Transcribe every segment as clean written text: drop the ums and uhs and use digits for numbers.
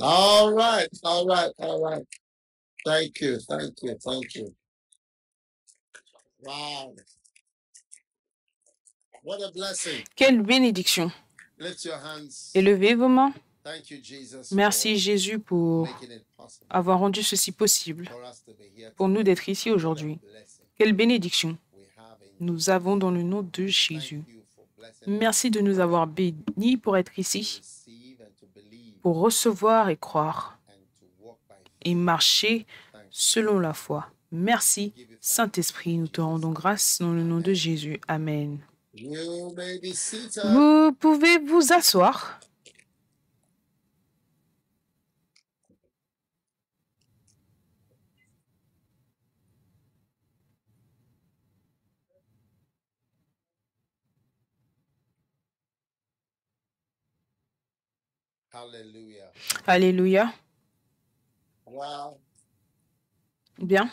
All right, all right, all right. Thank you, thank you, thank you. Wow, what a blessing. Quelle bénédiction. Lift your hands. Élevez vos mains. Thank you, Jesus, Merci Jésus pour making it possible avoir rendu ceci possible for us to be here pour nous today. d'être ici What a aujourd'hui. blessing Quelle bénédiction we have in nous avons dans le nom de Jesus. Jésus. Thank you for blessing us Merci de nous avoir bénis pour être to ici, receive and to believe pour recevoir et croire and to walk by et faith. marcher Thank you. selon la foi. Merci, Saint-Esprit, nous te rendons grâce dans le nom de Jésus. Amen. You may be seated. Vous pouvez vous asseoir. Hallelujah. Alléluia. Wow. Bien.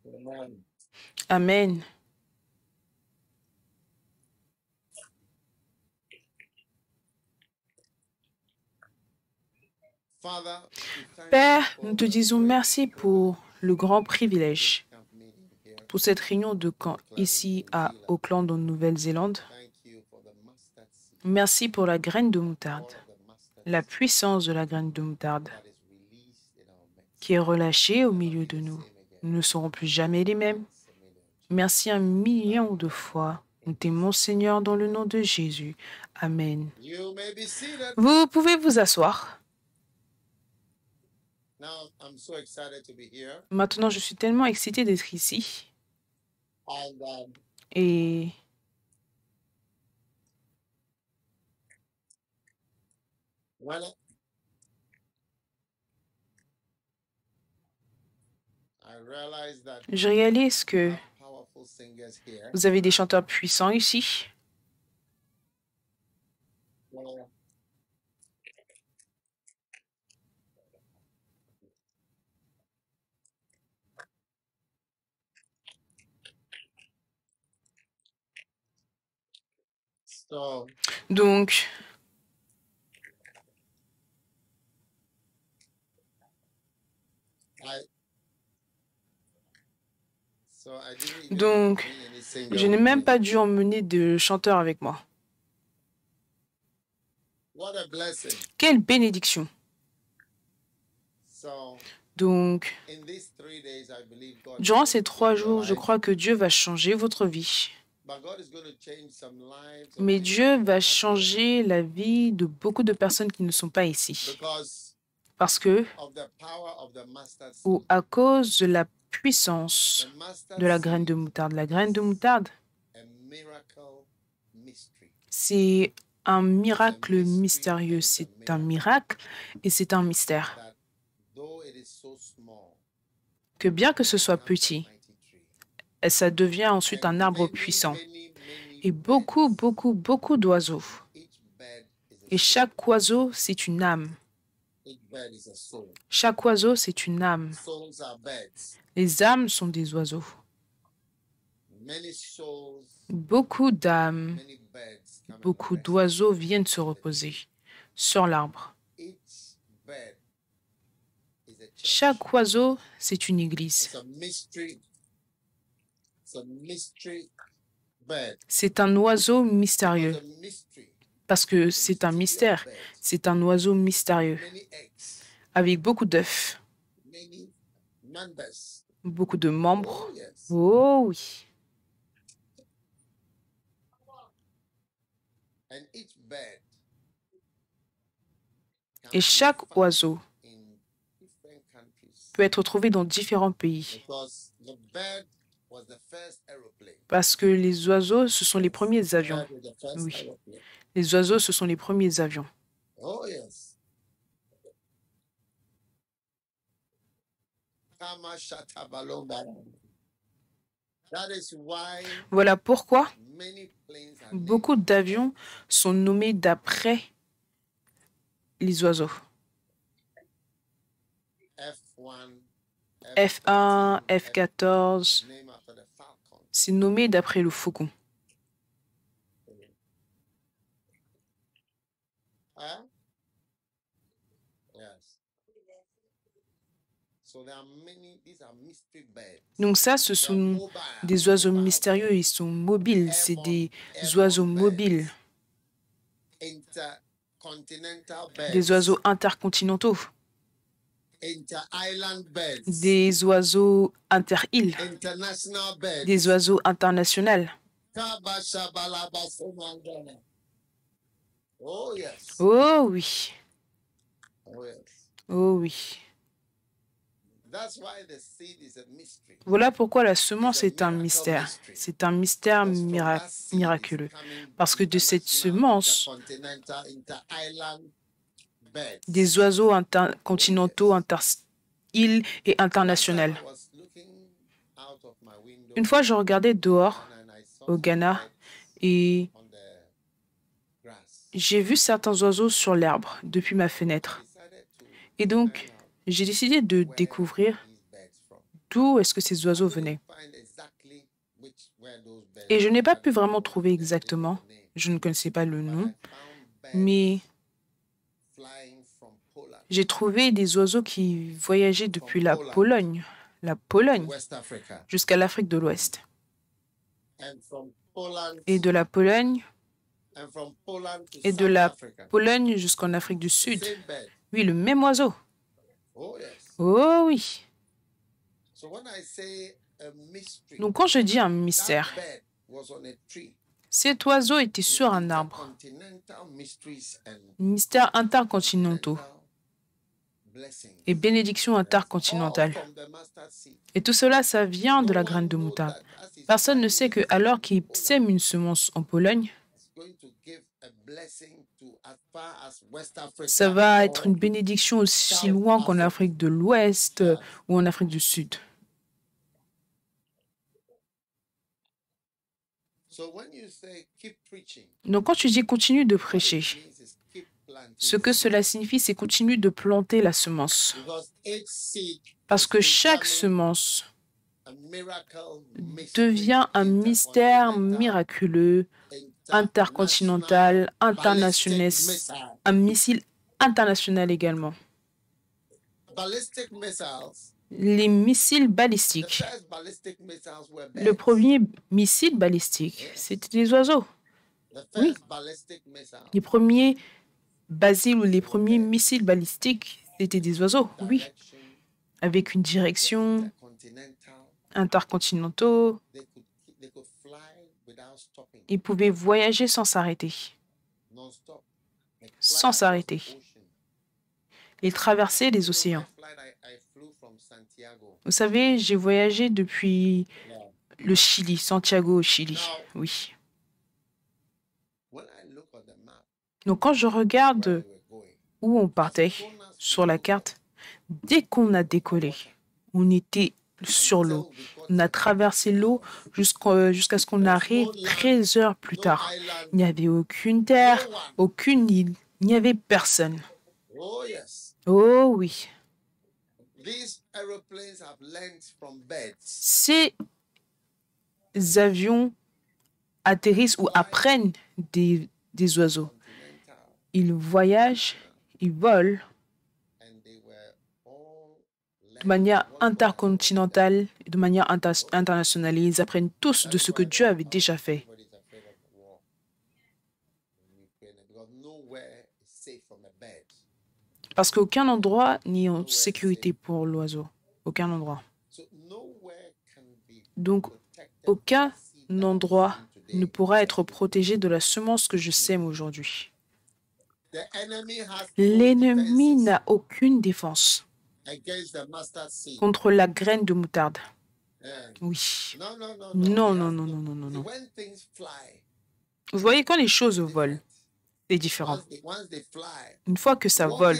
Amen. Amen. Father, we thank Père, you nous te for the disons great merci pour le grand privilège, camp meeting here. pour cette réunion de camp ici à Auckland, en Nouvelle-Zélande. Thank you for the mustard seed, Merci pour la graine de moutarde, all of the mustard la seed puissance de la graine de moutarde that is released in our midst. qui est relâchée au Never milieu be de the nous. same again. Nous ne serons plus jamais les mêmes. Thanks a million. Merci 1 million de fois. Nous t'aimons, Seigneur, dans le nom de Jésus. Amen. You may be seated. Vous pouvez vous asseoir. Now, I'm so excited to be here. Maintenant, je suis tellement excitée d'être ici. And Et when I realized that je réalise que we have powerful singers here, vous avez des chanteurs puissants ici. well, so Donc, I didn't even Donc, bring any singer je n'ai with même me. pas dû emmener de chanteurs avec moi. What a blessing. Quelle bénédiction. So Donc, in these 3 days, I believe God is durant going ces to 3 change your jours, je life. crois que Dieu va changer votre vie. But God is going to change some lives of Mais people Dieu who va are not here. changer la vie de beaucoup de personnes qui ne sont pas ici. Because Parce que, of the power of the mustard ou seed. à cause de la puissance The mustard de la graine de seed moutarde. La graine de moutarde, a miracle mystery. c'est un miracle mystery mystérieux. and it's a C'est un miracle. miracle et c'est un mystère. That though it is so small, Que bien que ce it soit becomes a petit, mighty tree. et ça devient ensuite And un arbre many, puissant. many Et beaucoup, birds. beaucoup, beaucoup d'oiseaux. Each bird is a Et soul. chaque oiseau, c'est une âme. Each bird is a soul. Chaque oiseau, c'est une âme. Souls are birds. Les âmes sont des oiseaux. Many souls, Beaucoup d'âmes, many birds come and beaucoup rest. d'oiseaux viennent se reposer sur l'arbre. Each bird is a church. Chaque oiseau, c'est une église. It's a mystery. It's a mystery bird. C'est un oiseau mystérieux. It's a mystery. Parce que c'est un mystère. Bird. C'est un oiseau mystérieux. Many eggs. Avec beaucoup d'œufs, Many members. beaucoup de membres. Oh, yes. Oh oui. And each bird can Et be chaque found oiseau in different countries. peut être trouvé dans différents pays. Because the bird was the first aeroplane. Parce que les oiseaux, ce sont les premiers avions. Bird was the first Oui. aeroplane. Les oiseaux, ce sont les premiers avions. Oh, yes. Kama shata balomba. That is why Voilà pourquoi many planes are named beaucoup d'avions sont nommés d'après les oiseaux. F1, F1, F14, named after the falcon. c'est nommé d'après le faucon. Huh? Yes. So there are these are mystery birds. Donc ça, ce They are sont mobile. des oiseaux mobile. mystérieux, ils sont mobiles, c'est des Airborne oiseaux birds. mobiles, Intercontinental birds. des oiseaux intercontinentaux, Inter-island birds. des oiseaux inter-îles, International birds. des oiseaux internationaux. Oh yes. Oh oui, Oh yes. oh oui. That's why the seed is a mystery. Voilà pourquoi la semence est un mystère. C'est un mystère miraculeux. Parce que de cette semence, des oiseaux intercontinentaux, inter-îles et internationaux. Une fois, je regardais dehors au Ghana et j'ai vu certains oiseaux sur l'herbe depuis ma fenêtre. Et donc, j'ai décidé de découvrir d'où est-ce que ces oiseaux venaient. Et je n'ai pas pu vraiment trouver exactement, je ne connaissais pas le nom, mais j'ai trouvé des oiseaux qui voyageaient depuis la Pologne jusqu'à l'Afrique de l'Ouest. Et de la Pologne et de la Pologne jusqu'en Afrique du Sud. Oui, le même oiseau. Oh oui. Donc quand je dis un mystère, cet oiseau était sur un arbre. Mystères intercontinentaux et bénédictions intercontinentales. Et tout cela, ça vient de la graine de moutarde. Personne ne sait que alors qu'il sème une semence en Pologne, ça va être une bénédiction aussi loin qu'en Afrique de l'Ouest ou en Afrique du Sud. Donc quand tu dis continue de prêcher, ce que cela signifie, c'est continue de planter la semence. Parce que chaque semence devient un mystère miraculeux, intercontinental, international, un missile international également. Les missiles balistiques. Le premier missile balistique, c'était des oiseaux. Oui. Les premiers basiles ou les premiers missiles balistiques, c'était des oiseaux. Oui. Avec une direction intercontinentaux. Ils pouvaient voyager sans s'arrêter. Sans s'arrêter. Ils traversaient les océans. Vous savez, j'ai voyagé depuis le Chili, Santiago au Chili. Oui. Donc quand je regarde où on partait sur la carte, dès qu'on a décollé, on était sur l'eau. On a traversé l'eau jusqu'à ce qu'on arrive 13 heures plus tard. Il n'y avait aucune terre, aucune île, il n'y avait personne. Oh oui. Ces avions atterrissent ou apprennent des oiseaux. Ils voyagent, ils volent de manière intercontinentale, de manière internationale. Et ils apprennent tous de ce que Dieu avait déjà fait. Parce qu'aucun endroit n'est en sécurité pour l'oiseau. Aucun endroit. Donc, aucun endroit ne pourra être protégé de la semence que je sème aujourd'hui. L'ennemi n'a aucune défense contre la graine de moutarde. Oui. Non, non, non, non, non, non, non. Vous voyez, quand les choses volent, c'est différent. Une fois que ça vole,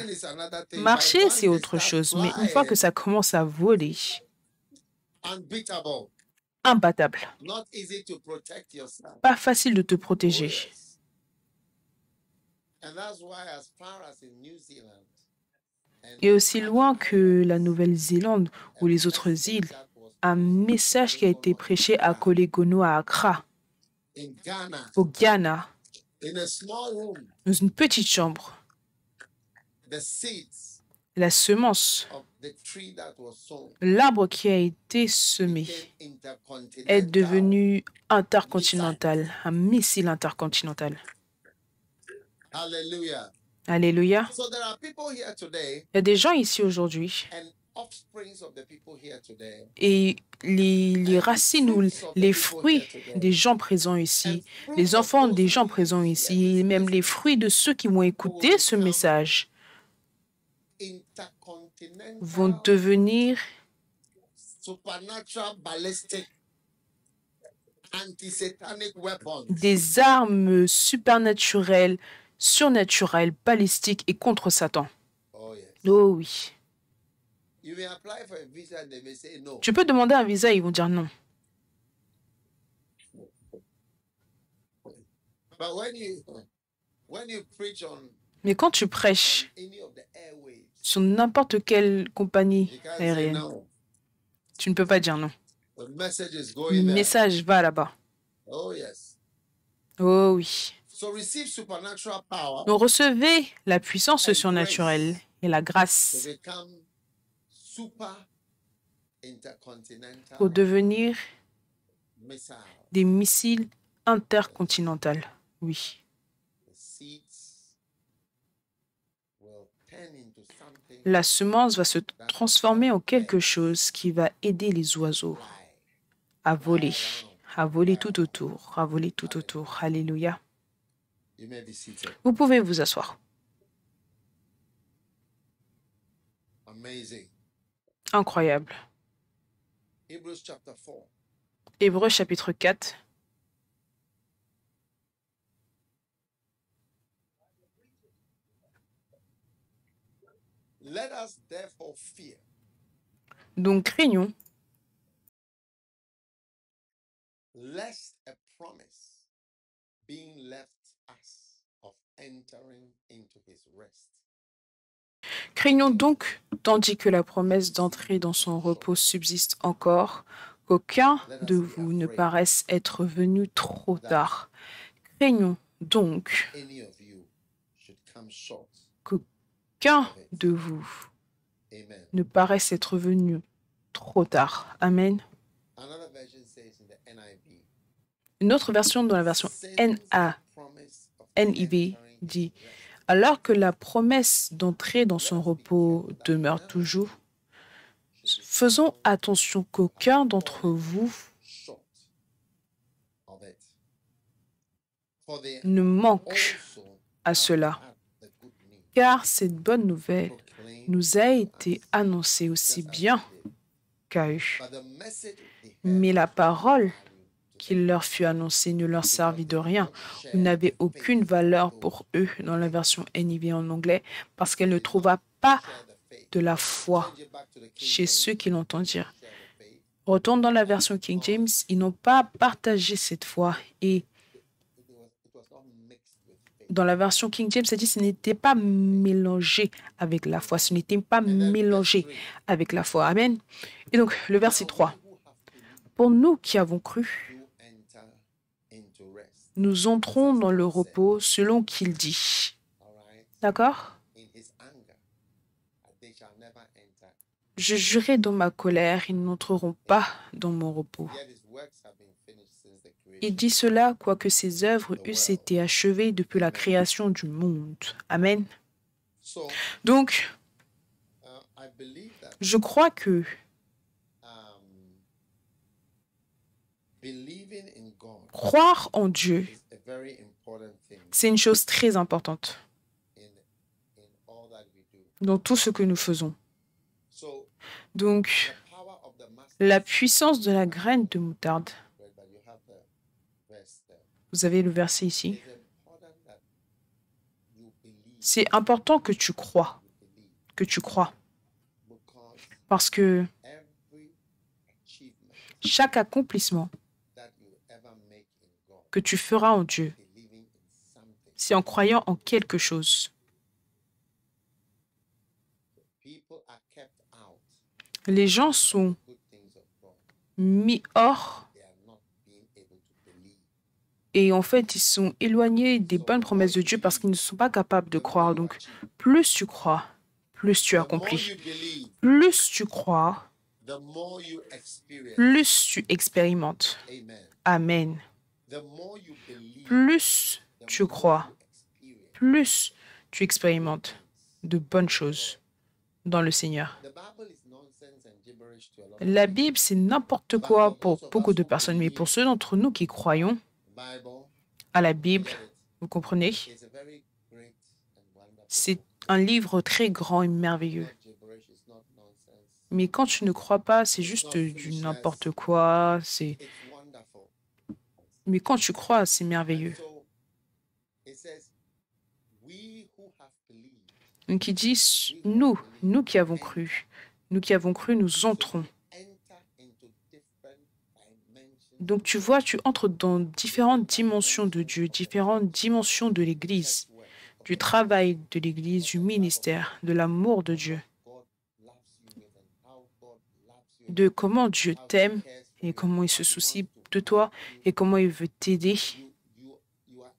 marcher, c'est autre chose. Mais une fois que ça commence à voler, imbattable. Pas facile de te protéger. Et aussi loin que la Nouvelle-Zélande ou les autres îles, un message qui a été prêché à Kolegono, à Accra, au Ghana, dans une petite chambre. la semence, l'arbre qui a été semé est devenu intercontinental, un missile intercontinental. Hallelujah. Alléluia. So there are people here today, Il y a des gens ici aujourd'hui and offsprings of the people here today, et les racines ou les fruits des gens présents ici, les enfants des gens présents ici, et même les fruits de ceux qui vont écouter ce message vont intercontinental, devenir supernatural, ballistic, anti-satanic weapons. des armes supernaturelles, surnaturelles, balistiques et contre Satan. Oh yes. Oh oui. You may apply for a visa and they may say no. Tu peux demander un visa, ils vont dire non. But when you preach on Mais quand tu prêches any of the airways, sur n'importe quelle compagnie you can't say aérienne, no. tu ne peux pas dire non. The message is Le going there. message va là-bas. Oh yes. Oh oui. So receive supernatural power Donc recevez la puissance surnaturelle et la to grâce become super intercontinental pour devenir missile. des missiles intercontinentaux. Oui. The seeds will turn into something La semence va se transformer en quelque chose qui va aider les oiseaux à voler tout autour, à voler tout autour. Alléluia. You may be seated. Vous pouvez vous asseoir. Amazing. Incroyable. Hebrews chapter 4. Hébreux chapitre 4. Let us therefore fear, Donc craignons, lest a promise being left us of entering into his rest. craignons donc, tandis que la promesse d'entrer dans son repos subsiste encore, qu'aucun de vous ne paraisse être venu trop tard. Craignons donc Any of you should come short. qu'aucun de vous Amen. ne paraisse être venu trop tard. Amen. Another version says in the NIV, Une autre version, dans la version since the promise of NIV, entering dit his rest alors que la promesse d'entrer dans son repos demeure toujours, faisons attention qu'aucun d'entre vous short of it. For they ne manque also à have cela, had the good news car cette bonne nouvelle proclaimed nous a été annoncée aussi bien qu'à eux. but the message they heard Mais la parole value to qui leur fut annoncée ne leur servit de rien, ou n'avait aucune valeur pour eux dans la version NIV en anglais, parce qu'elle ne trouva pas share the faith. de la foi Change it back to the King chez James, ceux qui l'entendirent. share the faith. Retourne dans la version King James, ils n'ont pas partagé cette foi. Et It was not mixed with faith. dans la version King James, ça dit ce n'était pas mélangé avec la foi. Ce n'était pas mélangé avec la foi. Amen. Et donc, le verset 3. Who have believed Pour nous qui avons cru, do enter into rest. nous entrons dans le repos selon qu'il dit. All right. D'accord? In his anger, they shall never enter. Je jurai dans ma colère, ils n'entreront pas dans mon repos. Yet his works have been finished since the creation. Il dit cela, quoique ses œuvres eussent été achevées depuis la création du monde. Amen. So Donc, I believe that je crois que believing in God croire en Dieu, is a very important thing c'est une chose très importante in all that we do. dans tout ce que nous faisons. So Donc, the power of the master, la puissance de la graine de moutarde, but you have the verse there. vous avez le verset ici, It's important that you believe, c'est important que tu crois, because parce que every achievement chaque accomplissement that you ever make in God, que tu feras en Dieu, believing in something, c'est en croyant en quelque chose. people are kept out Les gens sont good things of God. mis hors They are not being able to believe Et en fait, ils sont éloignés des bonnes promesses de Dieu parce qu'ils ne sont pas capables de croire. Donc, plus tu crois, plus tu The more accomplis. you believe, Plus tu crois, the more you experience. plus tu expérimentes. Amen. Amen. The more you believe, Plus the tu more crois, you experience. plus tu expérimentes de bonnes choses dans le Seigneur. The Bible is nonsense and gibberish to a lot of La people. Bible, c'est n'importe quoi pour beaucoup de personnes, mais pour ceux d'entre nous qui croyons Bible, à la Bible, get it? vous comprenez, It's a very great and wonderful c'est book. un livre très grand et merveilleux. Not gibberish, it's not nonsense. Mais quand tu ne crois pas, c'est juste du n'importe quoi. It's wonderful. Mais quand tu crois, c'est merveilleux. So it says, we who have believed, Donc il dit, nous qui avons cru, nous entrons. enter into different dimensions. Donc tu vois, tu entres dans différentes dimensions de Dieu, différentes dimensions de l'Église, Work. du travail de l'Église, du ministère, de l'amour de Dieu, God loves you with and how God loves you. de comment Dieu How he t'aime cares for et you, comment il se how he soucie wants to de toi help you. et comment il veut t'aider. You are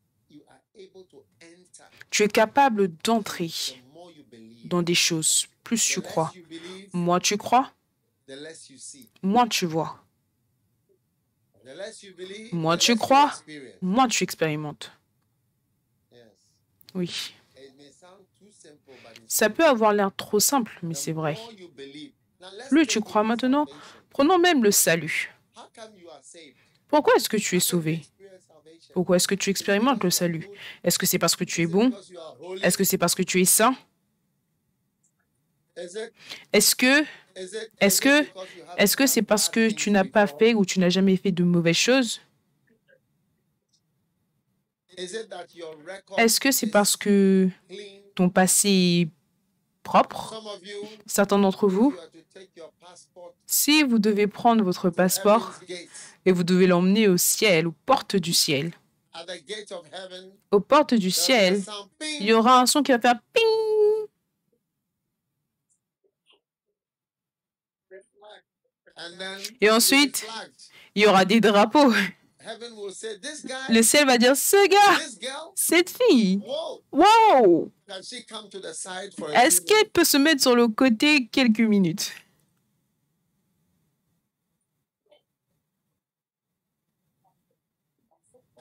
able to enter. Tu es capable d'entrer The more you believe, dans des choses. Plus the tu less crois, you believe, moins tu crois, the less you see. moins tu vois. The less you believe, Moins the tu less you crois, experience. moins tu expérimentes. Yes. Oui. It may sound too simple, but it's Ça peut avoir l'air trop simple, mais c'est vrai. the more you believe. Now, let's Plus take tu crois even maintenant, salvation. prenons même le salut. How come you are saved? Pourquoi est-ce que tu es How come you sauvé? experience salvation? Pourquoi est-ce que tu Is it expérimentes because le you are salut? good? Est-ce que c'est parce que tu Is es it bon? because you are holy? Est-ce que c'est parce que tu es saint? Is it? Est-ce que Is it? Est-ce Is que- it because you est-ce que haven't c'est done parce bad que things tu n'as pas before? fait ou tu n'as jamais fait de mauvaises choses? Is it that your record Est-ce que c'est is parce que clean? ton passé est propre? Some of you, Certains d'entre if vous, you are to take your passport si vous devez prendre votre to passeport heaven's gates, et vous devez l'emmener au ciel, aux portes du ciel, at the gate of heaven, aux portes du there'll be a ciel, sound, il ping, y aura un son qui va faire ping. and then Et you'll be ensuite, flagged. il y aura des drapeaux. Heaven will say, this guy, Le ciel va dire, ce gars, this girl, cette fille, whoa, wow, can she come to the side for a est-ce few qu'elle minutes? peut se mettre sur le côté quelques minutes?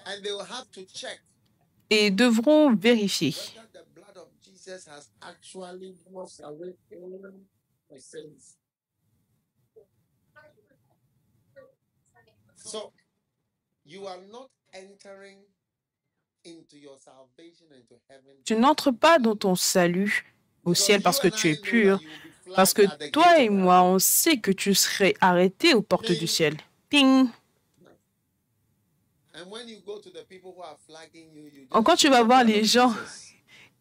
And they will have to check Et devront vérifier whether the blood of Jesus has actually washed away all the sins. So you are not entering into your salvation into heaven. tu n'entres pas dans ton salut au Because ciel parce que you and tu I es know pur, that you will be parce que flagged at the toi gate et of moi, heaven. on sait que tu serais arrêté aux portes du Ping. ciel. Ping. And when you go to the people who are flagging you, you Quand just tu show vas the voir blood les of gens Jesus.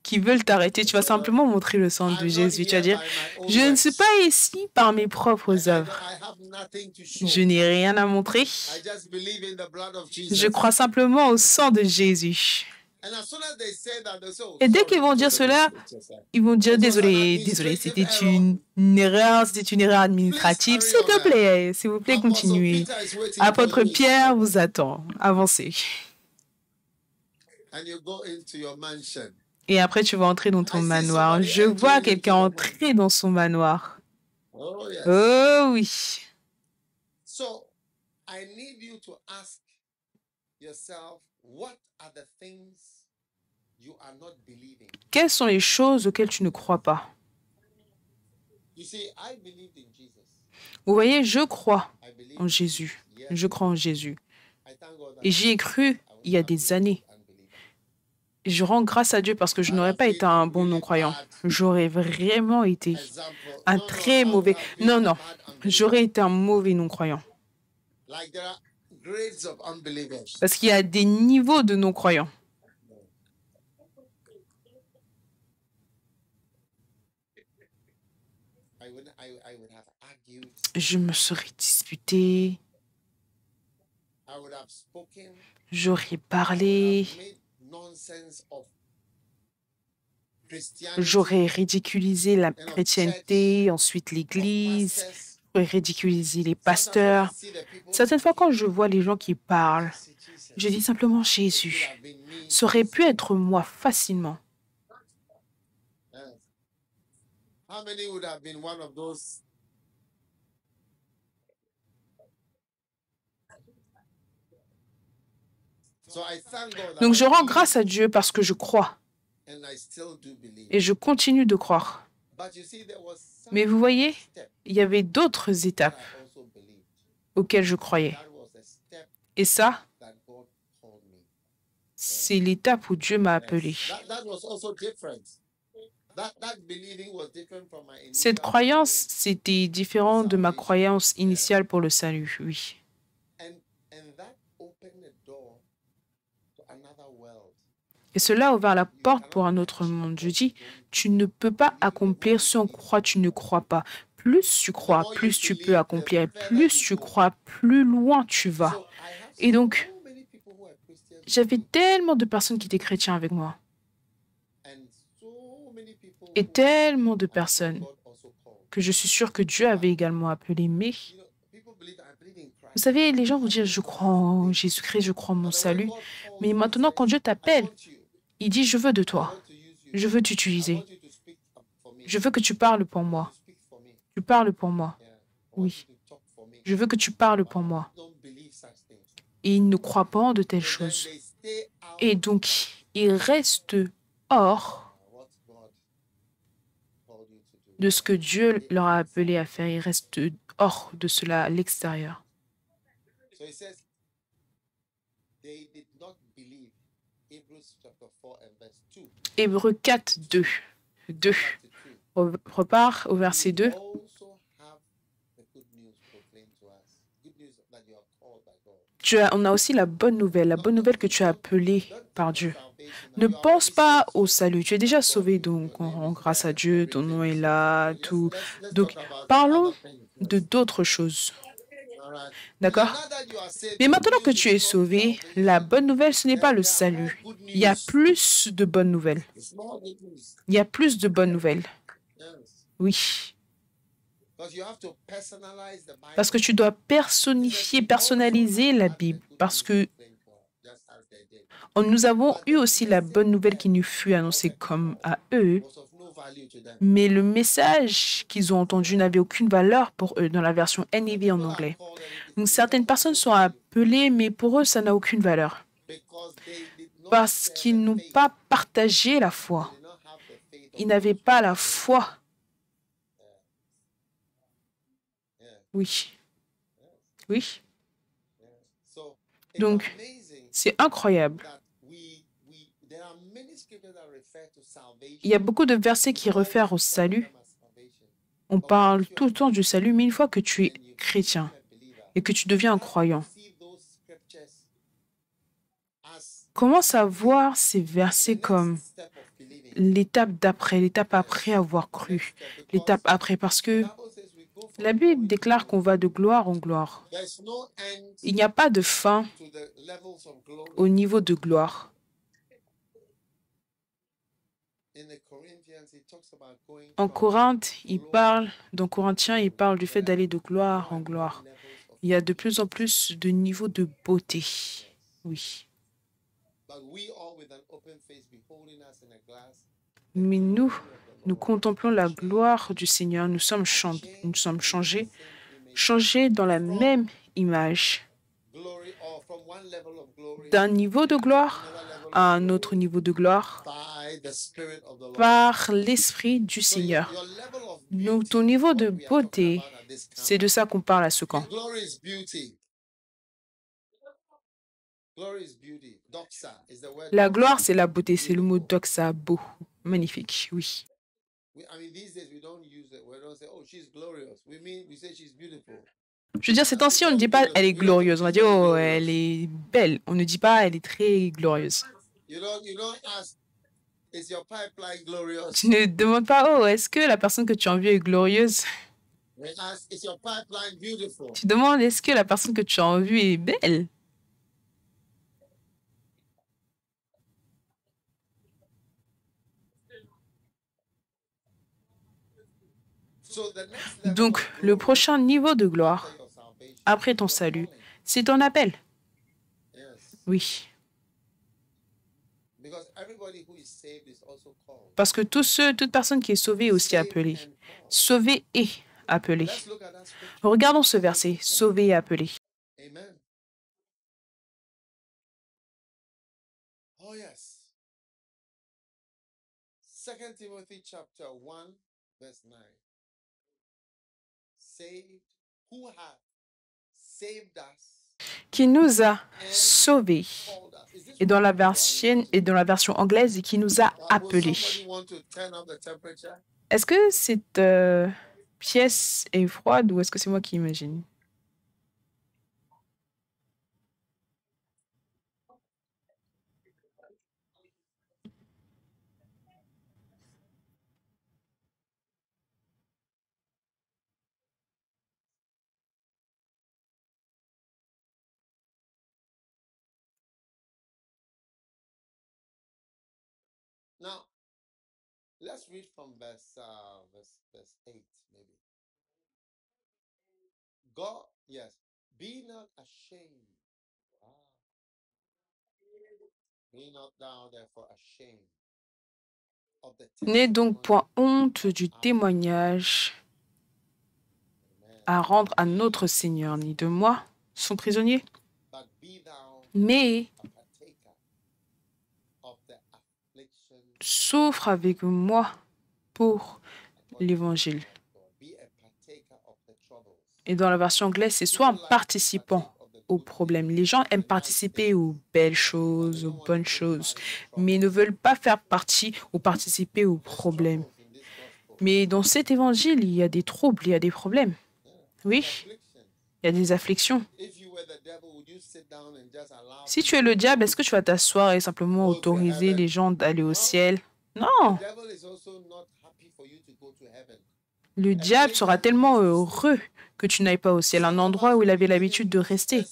qui veulent t'arrêter, tu vas simplement montrer le sang de I'm not Jésus. Tu vas here dire, by my own je ne suis works. pas ici par mes propres œuvres. I have nothing to show. Je n'ai rien à montrer. I just believe in the blood of Je Jesus. crois simplement au sang de Jésus. And as soon as they say that, they say, oh, Et dès sorry, qu'ils vont dire so the cela, scripture said. ils vont dire, It was an désolé, administrative c'était error. une erreur administrative. Please S'il carry te on, plaît, s'il vous plaît, Apostle continuez. Peter is waiting Apôtre for you. Pierre vous attend. Avancez. And you go into your mansion. Et après, tu vas entrer dans ton I see manoir. somebody Je vois entering quelqu'un into the entrer dans son manoir. Oh, yes. Oh oui. So I need you to ask yourself, what are the things you are not believing? Quelles sont les choses auxquelles tu ne crois pas? You see, I believed in Jesus. Vous voyez, je crois I believe en Jésus. yes. Je crois en Jésus. I thank God that Et j'y ai cru I would il y a not des be années. unbeliever. Et je rends grâce à Dieu parce que je n'aurais pas été un bon non-croyant. J'aurais vraiment été Example, un no, très I would mauvais... have been Non, a non. bad unbeliever. J'aurais été un mauvais non-croyant. Like there are grades of unbelievers. Parce qu'il y a des niveaux de non-croyants. I would have argued. Je me serais disputé, I would have spoken. j'aurais I would parlé, have made nonsense of Christianity, j'aurais ridiculisé la and of chrétienté, church, ensuite of l'Église, pastors, pourrais ridiculiser les pasteurs. Certaines fois, quand je vois les gens qui parlent, je dis simplement Jésus. Ça aurait pu être moi facilement. Donc, je rends grâce à Dieu parce que je crois et je continue de croire. Mais vous voyez, il y avait d'autres étapes auxquelles je croyais. Et ça, c'est l'étape où Dieu m'a appelé. Cette croyance, c'était différent de ma croyance initiale pour le salut, oui. Et cela a ouvert la porte pour un autre monde. Je dis, tu ne peux pas accomplir ce en quoi tu ne crois pas. Plus tu crois, plus tu peux accomplir. Plus tu crois, plus loin tu vas. Et donc, j'avais tellement de personnes qui étaient chrétiens avec moi. Et tellement de personnes que je suis sûre que Dieu avait également appelé. Mais, vous savez, les gens vont dire, je crois en Jésus-Christ, je crois en mon salut. Mais maintenant, quand Dieu t'appelle, il dit, je veux de toi. Je veux t'utiliser. Je veux que tu parles pour moi. Tu parles pour moi. Oui. Je veux que tu parles pour moi. Et ils ne croient pas en de telles choses. Et donc, ils restent hors de ce que Dieu leur a appelé à faire. Ils restent hors de cela, à l'extérieur. Hébreux 4, 2. 2. Repart au verset 2. On a aussi la bonne nouvelle que tu as appelée par Dieu. Ne pense pas au salut. Tu es déjà sauvé, donc on rend grâce à Dieu, ton nom est là, tout. Donc, parlons de d'autres choses. D'accord? Mais maintenant que tu es sauvé, la bonne nouvelle, ce n'est pas le salut. Il y a plus de bonnes nouvelles. Il y a plus de bonnes nouvelles. Oui. Parce que tu dois personnaliser la Bible. Parce que nous avons eu aussi la bonne nouvelle qui nous fut annoncée comme à eux, mais le message qu'ils ont entendu n'avait aucune valeur pour eux dans la version NIV en anglais. Donc, certaines personnes sont appelées, mais pour eux, ça n'a aucune valeur. Parce qu'ils n'ont pas partagé la foi. Ils n'avaient pas la foi. Oui. Oui. Donc, c'est incroyable. Il y a beaucoup de versets qui réfèrent au salut. On parle tout le temps du salut, mais une fois que tu es chrétien et que tu deviens un croyant, commence à voir ces versets comme l'étape d'après, l'étape après avoir cru, l'étape après, parce que la Bible déclare qu'on va de gloire en gloire. Il n'y a pas de fin au niveau de gloire. En Corinthe, dans Corinthiens, il parle du fait d'aller de gloire en gloire. Il y a de plus en plus de niveaux de beauté. Oui. Mais nous contemplons la gloire du Seigneur. Nous sommes changés dans la même image. D'un niveau de gloire à un autre niveau de gloire par l'Esprit du Seigneur. Donc, ton niveau de beauté, c'est de ça qu'on parle à ce camp. La gloire, c'est la beauté. C'est le mot doxa, beau, magnifique, oui. Je veux dire, ces temps-ci, on ne dit pas elle est glorieuse. On va dire, oh, elle est belle. On ne dit pas elle est très glorieuse. Tu ne demandes pas, oh, est-ce que la personne que tu as en vue est glorieuse? Tu demandes, est-ce que la personne que tu as en vue est belle? Donc, le prochain niveau de gloire, après ton salut, c'est ton appel. Oui. Parce que toute personne qui est sauvée est aussi appelée. Sauvé et appelé. Regardons ce verset, sauvé et appelé. Amen. Oh yes. 2 Timothy chapter 1 verse 9. Saved, who hath saved us, qui nous a sauvés. Et dans la version anglaise, et qui nous a appelés. Est-ce que cette pièce est froide ou est-ce que c'est moi qui imagine? Now, let's read from verse 8, maybe. God, yes, be not ashamed. Wow. Be not thou therefore ashamed. N'aie donc point honte du témoignage à rendre à notre Seigneur, ni de moi, son prisonnier, mais souffre avec moi pour l'Évangile. Et dans la version anglaise, c'est soit un participant aux problèmes. Les gens aiment participer aux belles choses, aux bonnes choses, mais ne veulent pas faire partie ou participer aux problèmes. Mais dans cet évangile, il y a des troubles, il y a des problèmes. Oui, il y a des afflictions. Si tu es le diable, est-ce que tu vas t'asseoir et simplement autoriser les gens d'aller au ciel? Non. Le diable sera tellement heureux que tu n'ailles pas au ciel, un endroit où il avait l'habitude de rester.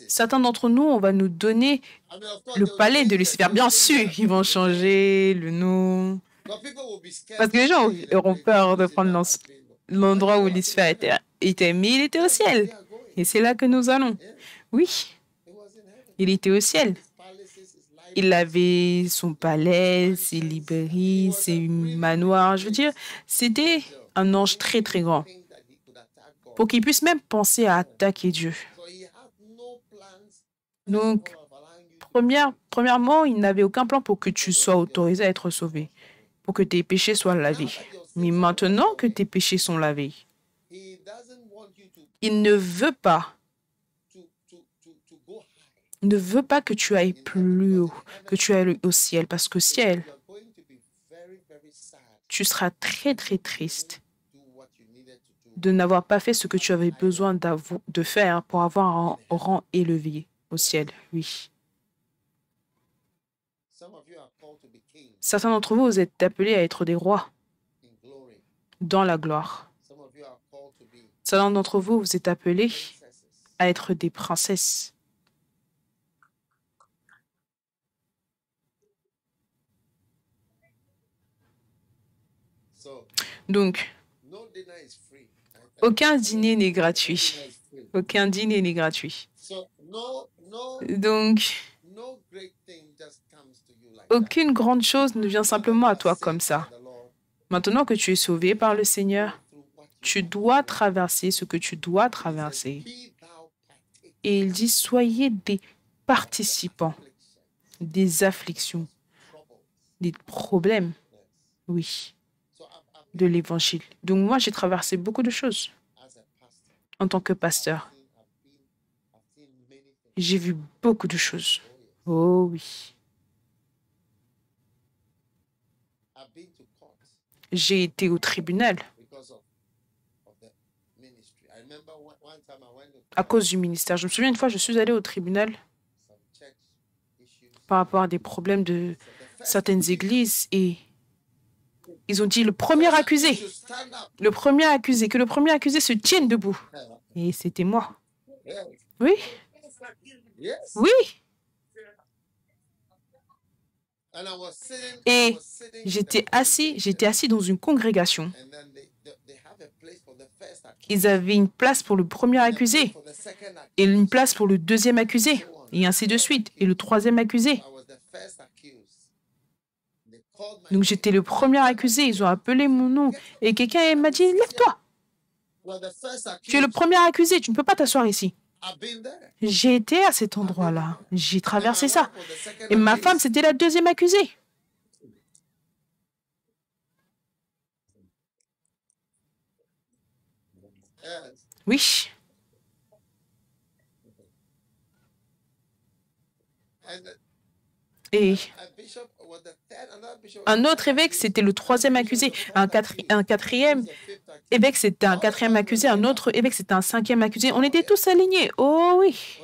Certains d'entre nous, on va nous donner le palais de Lucifer. Bien sûr, ils vont changer le nom. Parce que les gens auront peur de prendre l'endroit où Lucifer était. Mais il était au ciel. Et c'est là que nous allons. Oui, il était au ciel. Il avait son palais, ses librairies, ses manoirs. Je veux dire, c'était un ange très, très grand. Pour qu'il puisse même penser à attaquer Dieu. Donc, premièrement, il n'avait aucun plan pour que tu sois autorisé à être sauvé, pour que tes péchés soient lavés. Mais maintenant que tes péchés sont lavés, il ne veut pas que tu ailles plus haut, que tu ailles au ciel, parce qu'au ciel, tu seras très, très triste de n'avoir pas fait ce que tu avais besoin de faire pour avoir un rang élevé au ciel. Oui. Certains d'entre vous, vous êtes appelés à être des rois dans la gloire. Certains d'entre vous, vous êtes appelés à être des princesses. Donc, aucun dîner n'est gratuit. Aucun dîner n'est gratuit. Donc, aucune grande chose ne vient simplement à toi comme ça. Maintenant que tu es sauvé par le Seigneur, tu dois traverser ce que tu dois traverser. Et il dit, soyez des participants des afflictions, des problèmes, oui, de l'Évangile. Donc moi, j'ai traversé beaucoup de choses en tant que pasteur. J'ai vu beaucoup de choses. Oh oui. J'ai été au tribunal à cause du ministère. Je me souviens une fois, je suis allée au tribunal par rapport à des problèmes de certaines églises et ils ont dit que le premier accusé se tienne debout. Et c'était moi. Oui. Oui. Et j'étais assis dans une congrégation. Ils avaient une place pour le premier accusé et une place pour le deuxième accusé, et ainsi de suite, et le troisième accusé. Donc j'étais le premier accusé, ils ont appelé mon nom, et quelqu'un m'a dit « Lève-toi, tu es le premier accusé, tu ne peux pas t'asseoir ici. » J'ai été à cet endroit-là, j'ai traversé ça. Et ma femme, c'était la deuxième accusée. Oui. Et un autre évêque, c'était le troisième accusé. Un quatrième évêque, c'était un quatrième accusé. Un autre évêque, c'était un cinquième accusé. On était tous alignés. Oh oui,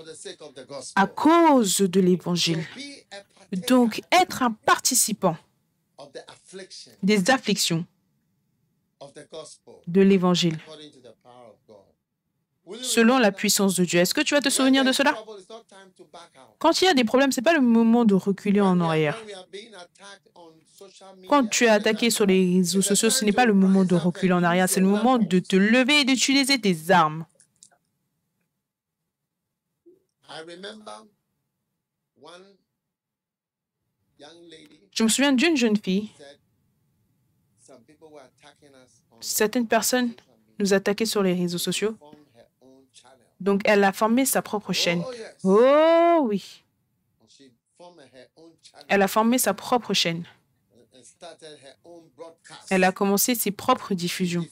à cause de l'Évangile. Donc, être un participant des afflictions de l'Évangile, selon la puissance de Dieu. Est-ce que tu vas te souvenir de cela? Quand il y a des problèmes, ce n'est pas le moment de reculer en arrière. Quand tu es attaqué sur les réseaux sociaux, ce n'est pas le moment de reculer en arrière, c'est le moment de te lever et d'utiliser tes armes. Je me souviens d'une jeune fille. Certaines personnes nous attaquaient sur les réseaux sociaux. Donc, elle a formé sa propre chaîne. Oh oui. Elle a formé sa propre chaîne. Elle a commencé ses propres diffusions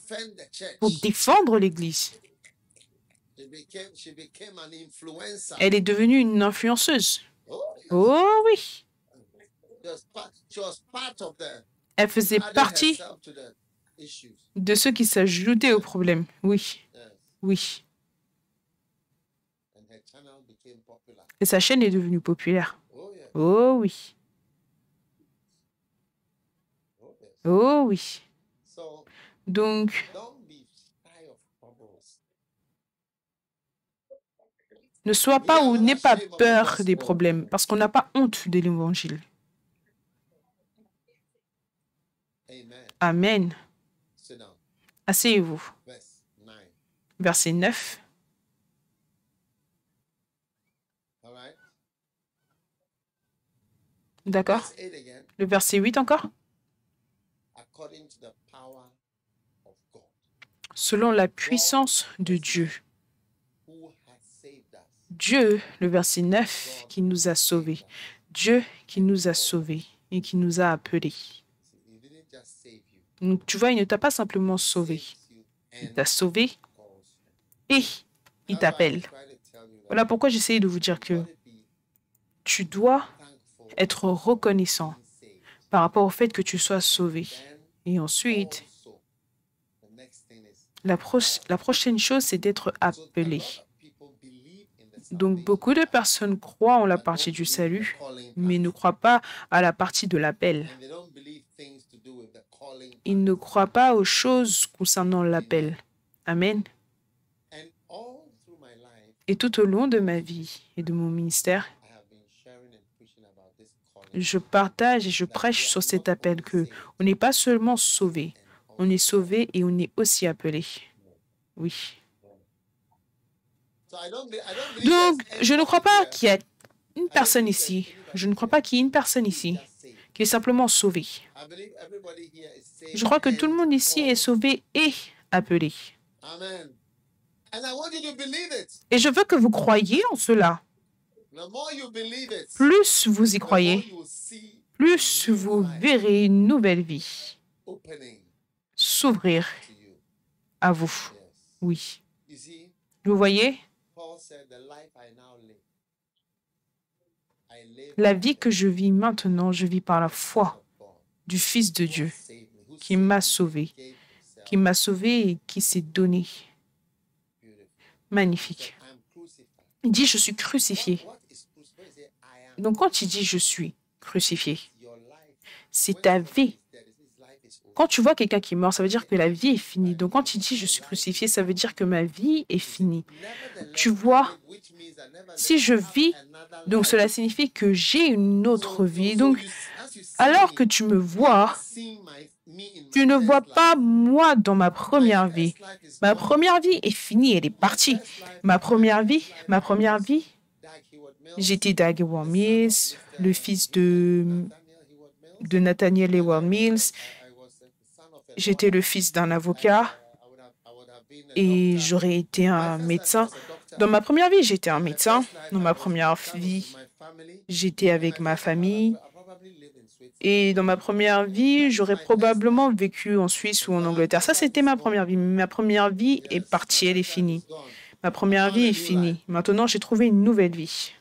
pour défendre l'Église. Elle est devenue une influenceuse. Oh oui. Elle faisait partie de ceux qui s'ajoutaient au problème. Oui. Oui. Et sa chaîne est devenue populaire. Oh oui. Oh oui. Donc, ne sois pas ou n'aie pas peur des problèmes, parce qu'on n'a pas honte de l'Évangile. Amen. Asseyez-vous. Verset 9. D'accord. Le verset 8 encore. Selon la puissance de Dieu. Dieu, le verset 9, qui nous a sauvés. Dieu qui nous a sauvés et qui nous a appelés. Donc, tu vois, il ne t'a pas simplement sauvé. Il t'a sauvé et il t'appelle. Voilà pourquoi j'essayais de vous dire que tu dois être reconnaissant par rapport au fait que tu sois sauvé. Et ensuite, la prochaine chose, c'est d'être appelé. Donc, beaucoup de personnes croient en la partie du salut, mais ne croient pas à la partie de l'appel. Ils ne croient pas aux choses concernant l'appel. Amen. Et tout au long de ma vie et de mon ministère, je partage et je prêche sur cet appel que on n'est pas seulement sauvé, on est sauvé et on est aussi appelé. Oui. Donc, je ne crois pas qu'il y a une personne ici. Je ne crois pas qu'il y ait une personne ici qui est simplement sauvée. Je crois que tout le monde ici est sauvé et appelé. Et je veux que vous croyiez en cela. Plus vous y croyez, plus vous verrez une nouvelle vie s'ouvrir à vous. Oui. Vous voyez, la vie que je vis maintenant, je vis par la foi du Fils de Dieu qui m'a sauvé et qui s'est donné. Magnifique. Il dit, je suis crucifié. Donc, quand il dit, je suis crucifié, c'est ta vie. Quand tu vois quelqu'un qui meurt, ça veut dire que la vie est finie. Donc, quand il dit, je suis crucifié, ça veut dire que ma vie est finie. Tu vois, si je vis, donc cela signifie que j'ai une autre vie. Donc, Alors que tu me vois, tu ne vois pas moi dans ma première vie. Ma première vie est finie, elle est partie. Ma première vie, j'étais Dag Heward Mills, le fils de Nathaniel Heward Mills. J'étais le fils d'un avocat et j'aurais été un médecin. Dans ma première vie, j'étais un médecin. Dans ma première vie, j'étais avec ma famille. Et dans ma première vie, j'aurais probablement vécu en Suisse ou en Angleterre. Ça, c'était ma première vie. Ma première vie est partie, elle est finie. Ma première vie est finie. Maintenant, j'ai trouvé une nouvelle vie.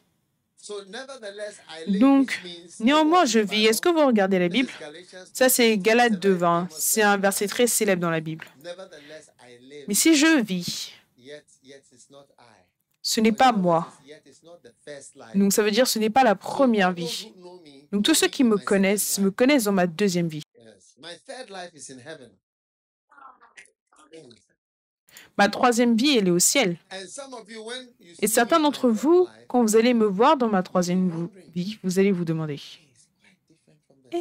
Donc, néanmoins, je vis. Est-ce que vous regardez la Bible? Ça, c'est Galates 2:20. C'est un verset très célèbre dans la Bible. Mais si je vis, ce n'est pas moi. Donc, ça veut dire que ce n'est pas la première vie. Donc, tous ceux qui me connaissent dans ma deuxième vie. Ma troisième vie, elle est au ciel. Et certains d'entre vous, quand vous allez me voir dans ma troisième vie, vous allez vous demander,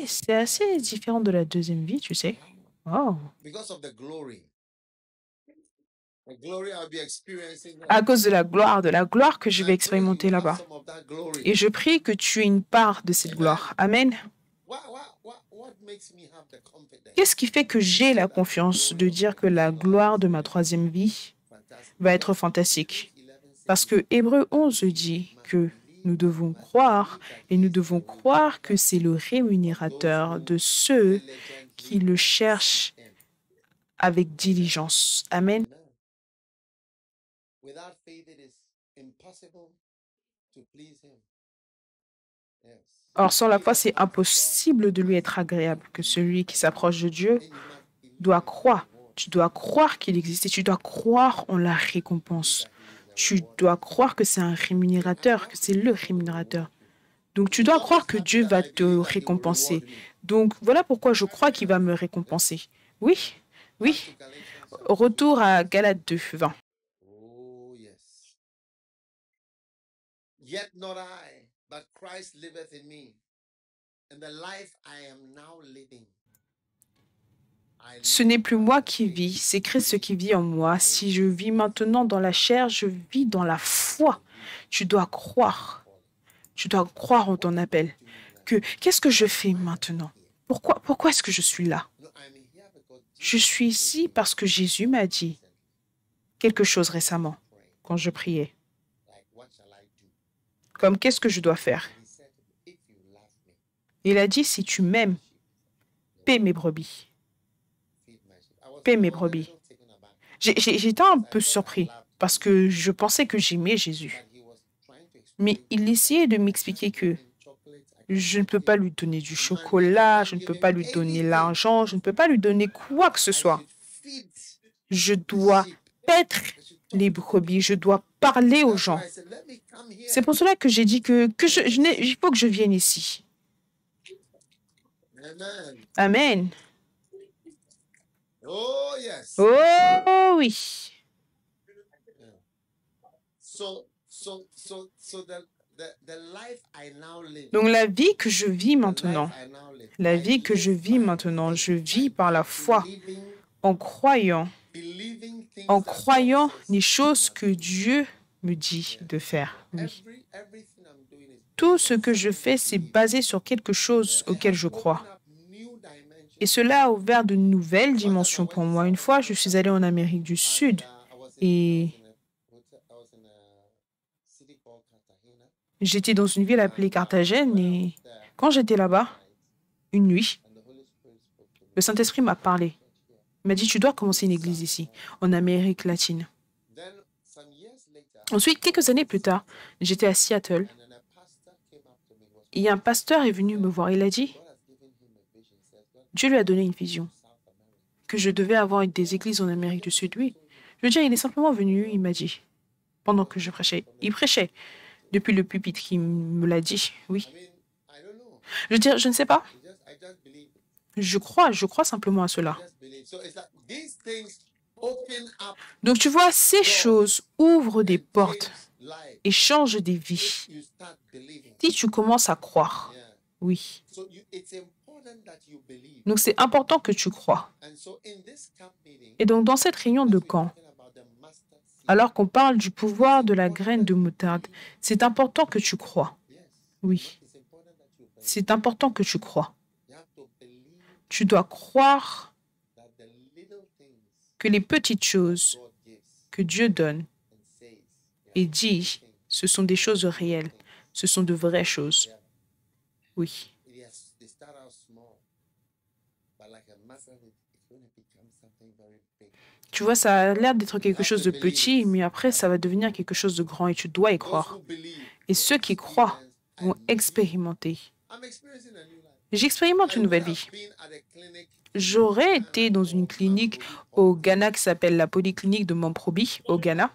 c'est assez différent de la deuxième vie, tu sais. Oh. À cause de la gloire que je vais expérimenter là-bas. Et je prie que tu aies une part de cette gloire. Amen. Qu'est-ce qui fait que j'ai la confiance de dire que la gloire de ma troisième vie va être fantastique? Parce que Hébreux 11 dit que nous devons croire, et nous devons croire que c'est le rémunérateur de ceux qui le cherchent avec diligence. Amen. Or, sans la foi, c'est impossible de lui être agréable, que celui qui s'approche de Dieu doit croire. Tu dois croire qu'il existe et tu dois croire en la récompense. Tu dois croire que c'est un rémunérateur, que c'est le rémunérateur. Donc, tu dois croire que Dieu va te récompenser. Donc, voilà pourquoi je crois qu'il va me récompenser. Oui, oui. Retour à Galates 2:20. Yet not I, but Christ liveth in me, and the life I am now living. Ce n'est plus moi qui vis, c'est Christ qui vit en moi. Si je vis maintenant dans la chair, je vis dans la foi. Tu dois croire. Tu dois croire en ton appel. Qu'est-ce que je fais maintenant? Pourquoi est-ce que je suis là? Je suis ici parce que Jésus m'a dit quelque chose récemment, quand je priais. Comme qu'est-ce que je dois faire? Il a dit, si tu m'aimes, paie mes brebis. Paie mes brebis. J'étais un peu surpris parce que je pensais que j'aimais Jésus. Mais il essayait de m'expliquer que je ne peux pas lui donner du chocolat, je ne peux pas lui donner l'argent, je ne peux pas lui donner quoi que ce soit. Je dois paître les brebis, je dois parler aux gens. C'est pour cela que j'ai dit il faut que je vienne ici. Amen. Oh oui. Donc la vie que je vis maintenant, je vis par la foi, en croyant les choses que Dieu me dit de faire. Oui. Tout ce que je fais, c'est basé sur quelque chose auquel je crois. Et cela a ouvert de nouvelles dimensions pour moi. Une fois, je suis allée en Amérique du Sud et j'étais dans une ville appelée Carthagène et quand j'étais là-bas, une nuit, le Saint-Esprit m'a parlé. Il m'a dit, tu dois commencer une église ici, en Amérique latine. Ensuite, quelques années plus tard, j'étais à Seattle et un pasteur est venu me voir. Il a dit, Dieu lui a donné une vision, que je devais avoir des églises en Amérique du Sud. Oui. Je veux dire, il est simplement venu, il m'a dit, pendant que je prêchais. Il prêchait depuis le pupitre, il me l'a dit, oui. Je veux dire, je ne sais pas. Je crois simplement à cela. Donc, tu vois, ces choses ouvrent des portes et changent des vies. Si tu commences à croire. Oui. So it's important that you believe. Donc, c'est important que tu crois. And so in this camp meeting, Et donc, dans cette réunion as de we're camp, talking about the mustard seed, alors qu'on parle du pouvoir de la graine de moutarde, c'est important que tu crois. yes, Oui, it's important that you believe. c'est important que tu crois. You have to believe Tu dois croire that the little things que les petites choses God gives que Dieu donne and says, et dit, ce sont des choses réelles. Ce sont de vraies choses. Oui. they start out small, but like a mustard, it's going to become something very big. Tu vois, ça a l'air d'être quelque chose de petit, mais après, ça va devenir quelque chose de grand et tu dois y Those croire. who believe Et ceux qui croient vont expérimenter. I'm experiencing a new life. J'expérimente I une would nouvelle have vie. been at a clinic J'aurais été dans une clinique au Ghana qui s'appelle la Polyclinique de Mamprobi, au Ghana.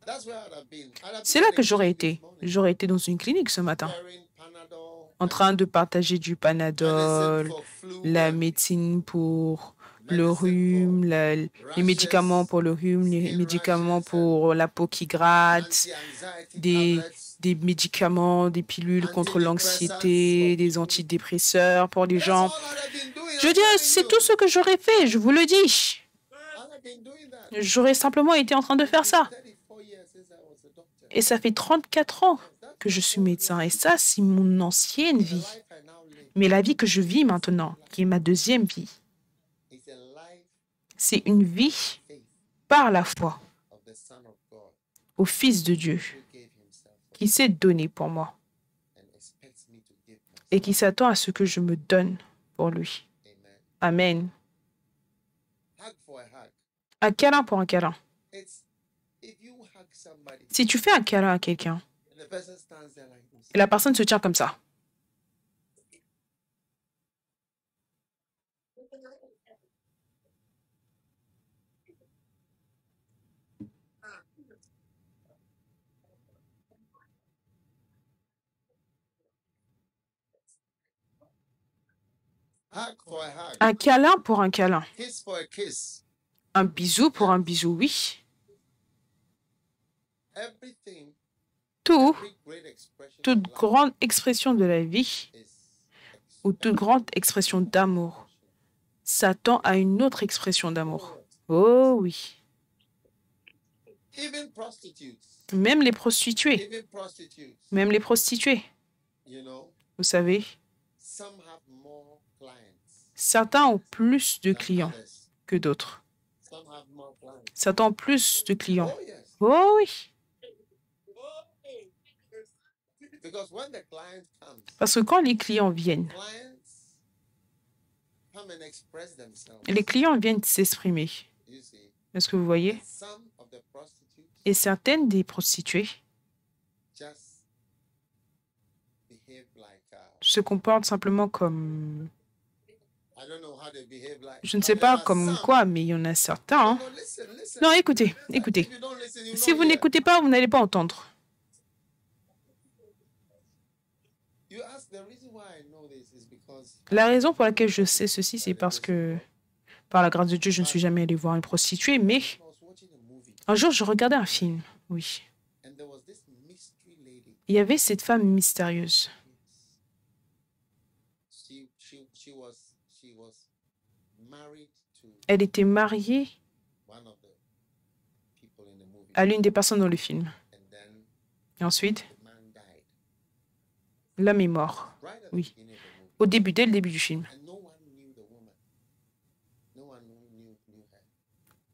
That's where I'd have been. I'd have C'est been là at a que j'aurais clinic this été. morning, J'aurais été dans une clinique ce matin, wearing Panadol, en train de partager du medicine Panadol, for flu, la and médecine pour le medicine rhume, les médicaments rashes, pour le rhume, les skin médicaments rashes, pour la peau qui gratte, anti-anxiety des, tablets, des médicaments, des pilules contre l'anxiété, des antidépresseurs pour les That's gens. all I'd have been doing. Je I'm dis, telling c'est you. tout ce que j'aurais fait, je vous le dis. I'd have been doing that. J'aurais simplement été en train de faire ça. 34 years since I was a doctor. Et ça fait 34 ans que je suis médecin. Et ça, c'est mon ancienne The vie. life I now live Mais la vie que je vis maintenant, qui est ma deuxième vie, is a life c'est une vie faith par la foi of the Son of God au Fils de Dieu who gave himself for qui s'est donné pour moi and expects me to give myself. et qui s'attend à ce que je me donne pour lui. Amen. Amen. Hug for a hug. Un câlin pour un câlin. It's if you hug somebody Si tu fais un câlin à quelqu'un and the person stands there like this, et la personne se tient comme ça, hug for a hug, un câlin pour un câlin, kiss for a kiss. un bisou pour un bisou, oui. Everything, Tout, every great expression toute of love grande expression de la vie is ou toute grande expression d'amour s'attend à une autre expression d'amour. Oh oui. even prostitutes, Même les prostituées, even prostitutes, même les prostituées, you know, vous savez, some have more clients certains ont plus de than clients others. que d'autres. Some have more clients. Certains ont plus de clients. Oh yes. Oh oui. Because when the client comes, Parce que quand les clients viennent, clients come and express themselves. les clients viennent s'exprimer. You see, Est-ce que vous voyez? some of the prostitutes Et certaines des prostituées just behave like se comportent simplement comme... I don't know how they behave like. Je ne but sais there pas are comme some. quoi, mais il y en a certains. hein. No, listen, listen. Non, écoutez, If écoutez. you don't listen, you Si don't vous hear. n'écoutez pas, vous n'allez pas entendre. You ask the reason why I know this is because La raison pour laquelle je sais ceci, c'est parce que, par la grâce de Dieu, je ne suis jamais allée voir une prostituée, mais I was watching a movie un jour, je regardais un film, oui. and there was this mystery lady. Il y avait cette femme mystérieuse. She was married to Elle était mariée one of the people in the movie, à l'une des personnes dans le film. and then Et ensuite, the man died l'homme est mort, right at the Oui. beginning of the movie, au début, dès le début du film. and no one knew the woman. No one knew her.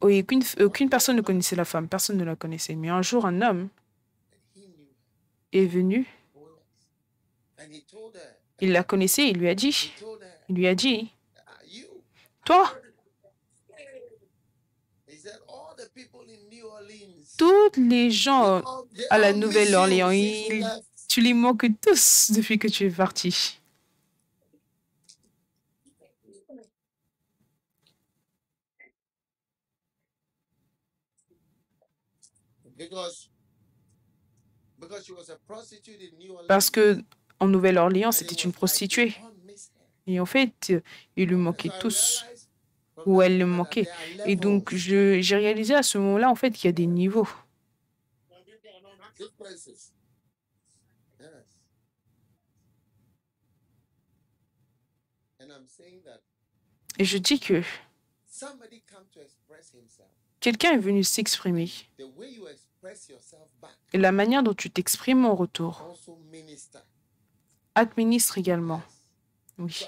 Oui, aucune personne ne connaissait la femme, personne ne la connaissait. Mais un jour, un homme And he knew her. est venu, Oh yes. And he told her. il la connaissait, il lui a dit, He told her, il lui a dit, you. toi, He said all the people in New Orleans. tous les gens They à la all miss Nouvelle-Orléans, you since you ils- left. tu les manques tous depuis que tu es parti. Because she was a prostitute in New Orleans. Parce que en Nouvelle-Orléans, And c'était it une was like prostituée. they all miss her. Et en fait, ils lui And manquaient so I tous, realized from ou that elle le moment that manquait. there are Et donc, levels, j'ai réalisé à ce moment-là, en fait, qu'il y a des niveaux. differences. Et je dis que quelqu'un est venu s'exprimer. Et la manière dont tu t'exprimes en retour administre également. Oui.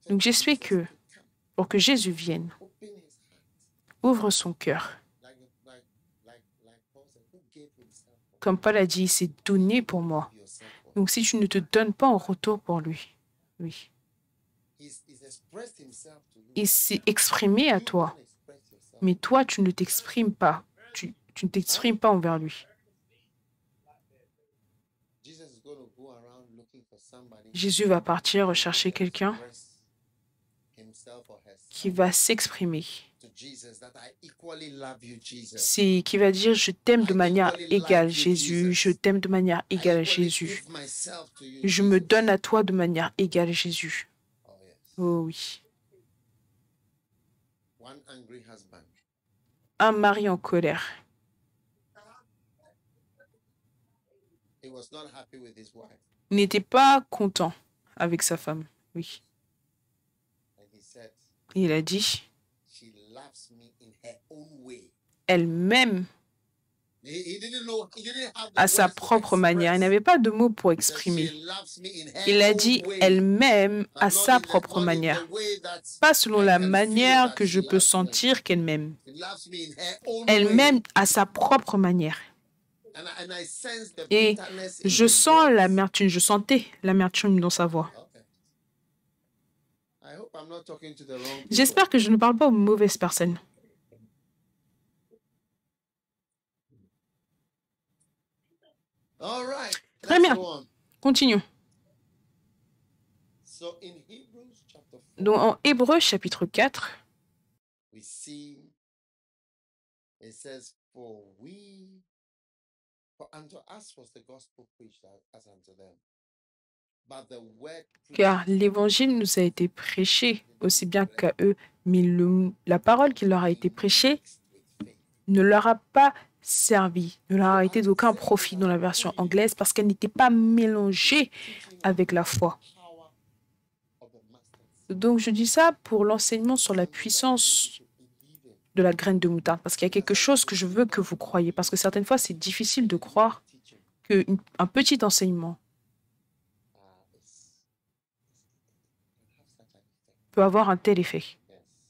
Donc j'explique que pour que Jésus vienne, ouvre son cœur. Comme Paul a dit, il s'est donné pour moi. Donc si tu ne te donnes pas en retour pour lui, oui. Il s'est exprimé à toi, mais toi, tu ne t'exprimes pas. Tu ne t'exprimes pas envers lui. Jésus va partir rechercher quelqu'un qui va s'exprimer. C'est qui va dire je t'aime de manière égale, Jésus, je t'aime de manière égale, Jésus. Je me donne à toi de manière égale, Jésus. Oh oui. Un mari en colère. Il n'était pas content avec sa femme. Oui. Il a dit, elle m'aime à sa propre manière. Il n'avait pas de mots pour exprimer. Il a dit, elle m'aime à sa propre manière. Pas selon la manière que je peux sentir qu'elle m'aime. Elle m'aime à sa propre manière. Et je sens l'amertume, je sentais l'amertume dans sa voix. J'espère que je ne parle pas aux mauvaises personnes. Très bien. Continuons. Donc, en Hébreux, chapitre 4, car l'évangile nous a été prêché aussi bien qu'à eux, mais la parole qui leur a été prêchée ne leur a pas servi, ne leur a été d'aucun profit dans la version anglaise parce qu'elle n'était pas mélangée avec la foi. Donc, je dis ça pour l'enseignement sur la puissance de la graine de moutarde, parce qu'il y a quelque chose que je veux que vous croyiez, parce que certaines fois, c'est difficile de croire qu'un petit enseignement peut avoir un tel effet.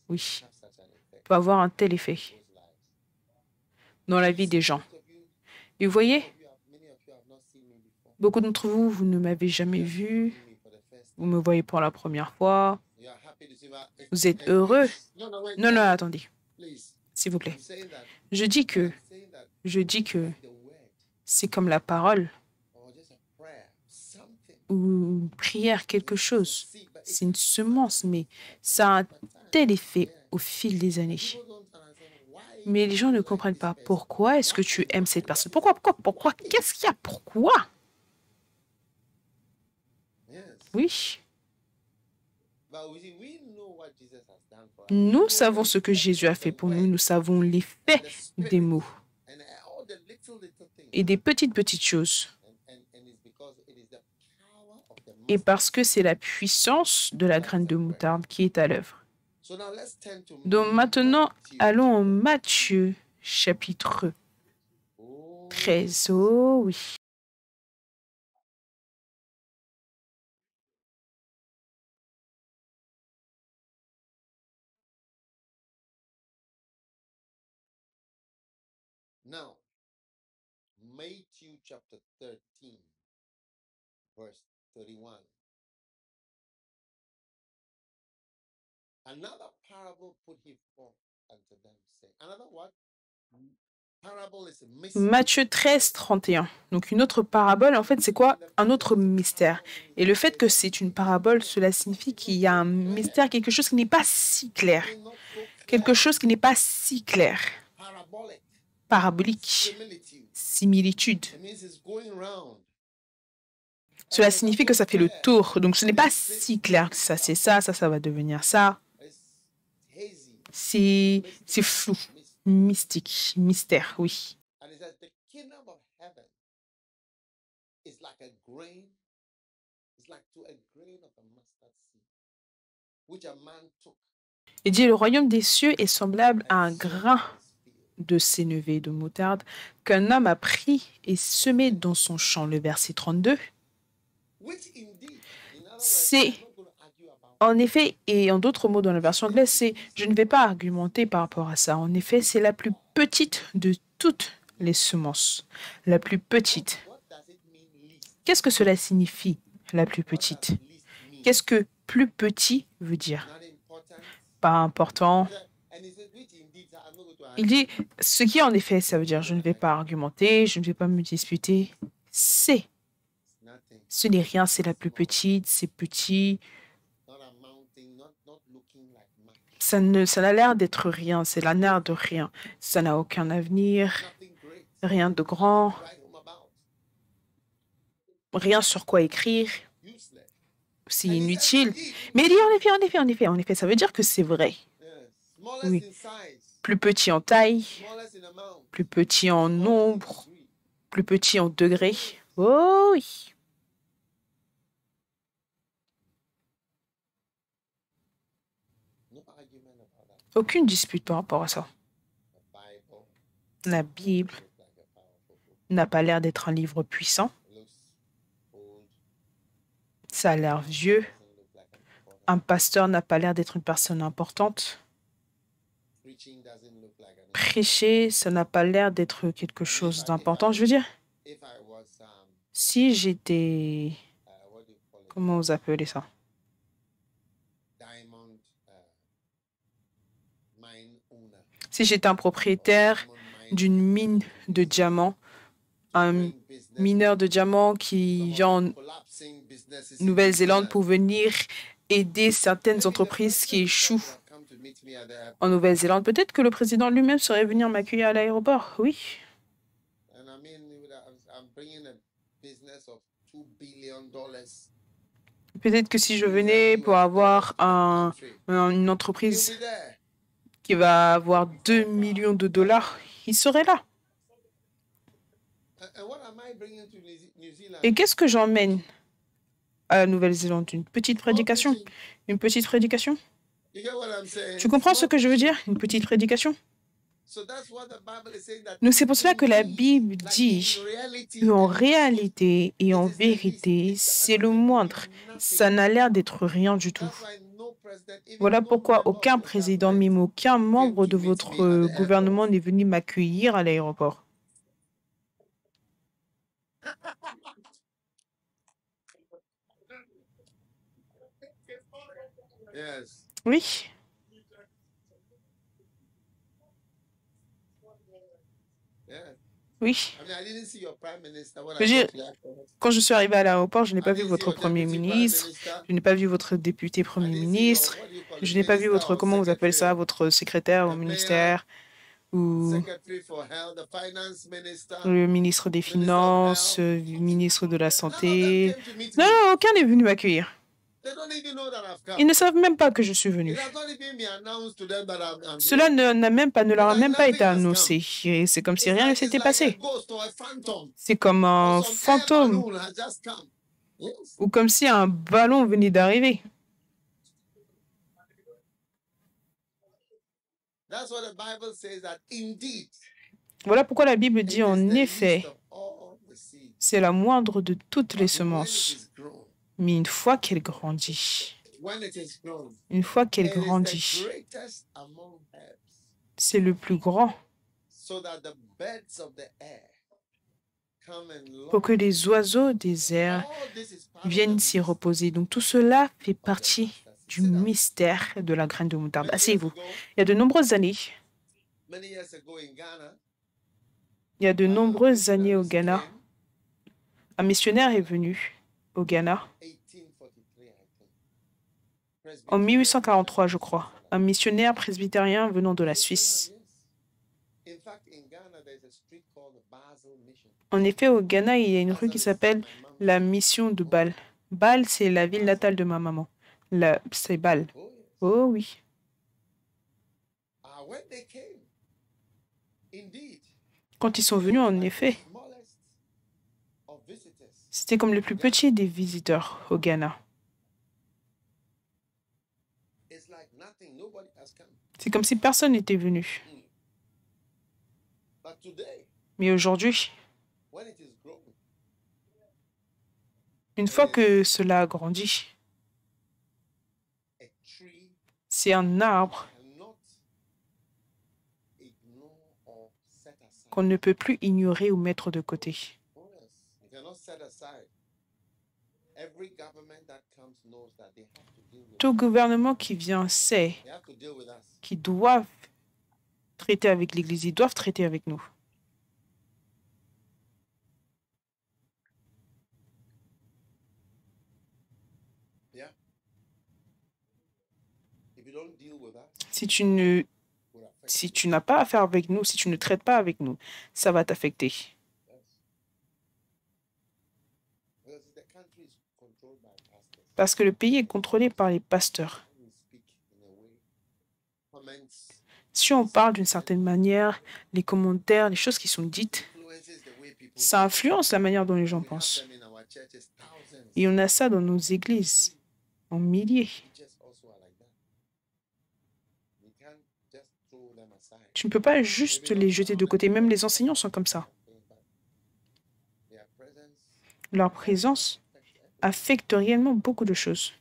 Oui, peut avoir un tel effet dans la vie des gens. Et vous voyez, beaucoup d'entre vous, vous ne m'avez jamais vu, vous me voyez pour la première fois, vous êtes heureux. Non, non, attendez, s'il vous plaît. Je dis que c'est comme la parole ou une prière, quelque chose. C'est une semence, mais ça a un tel effet au fil des années. Mais les gens ne comprennent pas. Pourquoi est-ce que tu aimes cette personne? Pourquoi? Qu'est-ce qu'il y a? Pourquoi? Oui. Nous savons ce que Jésus a fait pour nous. Nous savons l'effet des mots et des petites choses. Et parce que c'est la puissance de la graine de moutarde qui est à l'œuvre. Donc maintenant, allons en Matthieu, chapitre 13. Oh oui. Now, Matthew chapter 13, verse 31. Another parable put he forth unto them, saying, another what? Matthieu 13, 31. Donc une autre parabole, en fait, c'est quoi? Un autre mystère. Et le fait que c'est une parabole, cela signifie qu'il y a un mystère, quelque chose qui n'est pas si clair. Quelque chose qui n'est pas si clair. Parabolique. Similitude. Cela signifie que ça fait le tour. Donc ce n'est pas si clair que ça, c'est ça, ça va devenir ça. C'est flou. Mystique, mystère, oui. Il dit, le royaume des cieux est semblable à un grain de sénévé de moutarde qu'un homme a pris et semé dans son champ. Le verset 32. C'est, en effet, et en d'autres mots dans la version anglaise, c'est, je ne vais pas argumenter par rapport à ça. En effet, c'est la plus petite de toutes les semences. La plus petite. Qu'est-ce que cela signifie, la plus petite? Qu'est-ce que plus petit veut dire? Pas important. Il dit, ce qui en effet, ça veut dire, je ne vais pas argumenter, je ne vais pas me disputer. Ce n'est rien, c'est la plus petite, c'est petit. Ça n'a l'air d'être rien, c'est la l'air de rien. Ça n'a aucun avenir, rien de grand, rien sur quoi écrire. C'est inutile. Mais il dit en effet, ça veut dire que c'est vrai. Oui. Plus petit en taille, plus petit en nombre, plus petit en degrés. Oh oui. Aucune dispute par rapport à ça. La Bible n'a pas l'air d'être un livre puissant. Ça a l'air vieux. Un pasteur n'a pas l'air d'être une personne importante. Prêcher, ça n'a pas l'air d'être quelque chose d'important. Je veux dire, si j'étais... Comment vous appelez ça? Si j'étais un propriétaire d'une mine de diamants, un mineur de diamants qui vient en Nouvelle-Zélande pour venir aider certaines entreprises qui échouent en Nouvelle-Zélande, peut-être que le président lui-même serait venu m'accueillir à l'aéroport, oui. Peut-être que si je venais pour avoir une entreprise qui va avoir 2 millions de dollars, il serait là. Et qu'est-ce que j'emmène à la Nouvelle-Zélande? Une petite prédication? Une petite prédication? Tu comprends ce que je veux dire? Une petite prédication? Donc c'est pour cela que la Bible dit qu'en réalité et en vérité, c'est le moindre. Ça n'a l'air d'être rien du tout. Voilà pourquoi aucun président, même aucun membre de votre gouvernement n'est venu m'accueillir à l'aéroport. Oui. Oui. Je veux dire, quand je suis arrivé à l'aéroport, je n'ai pas vu votre Premier ministre, je n'ai pas vu votre député Premier ministre, je n'ai pas vu votre, comment vous appelez ça, votre secrétaire au ministère, ou le ministre des Finances, le ministre de la Santé. Non, non, aucun n'est venu m'accueillir. Ils ne savent même pas que je suis venu. Cela ne leur a même pas été annoncé. Et c'est comme si rien ne s'était passé. C'est comme un fantôme ou comme si un ballon venait d'arriver. Voilà pourquoi la Bible dit en effet, c'est la moindre de toutes les semences. Mais une fois qu'elle grandit, c'est le plus grand pour que les oiseaux des airs viennent s'y reposer. Donc tout cela fait partie du mystère de la graine de moutarde. Asseyez-vous. Il y a de nombreuses années, au Ghana, un missionnaire est venu au Ghana en 1843, je crois. Un missionnaire presbytérien venant de la Suisse. En effet, au Ghana, il y a une rue qui s'appelle la mission de Bâle. Bâle, c'est la ville natale de ma maman. C'est Bâle. Oh oui. Quand ils sont venus, en effet, c'était comme le plus petit des visiteurs au Ghana. C'est comme si personne n'était venu. Mais aujourd'hui, une fois que cela a grandi, c'est un arbre qu'on ne peut plus ignorer ou mettre de côté. Tout gouvernement qui vient sait qu'ils doivent traiter avec l'Église, ils doivent traiter avec nous. Si tu n'as pas affaire avec nous, si tu ne traites pas avec nous, ça va t'affecter. Parce que le pays est contrôlé par les pasteurs. Si on parle d'une certaine manière, les commentaires, les choses qui sont dites, ça influence la manière dont les gens pensent. Et on a ça dans nos églises, en milliers. Tu ne peux pas juste les jeter de côté. Même les enseignants sont comme ça. Leur présence affecte réellement beaucoup de choses.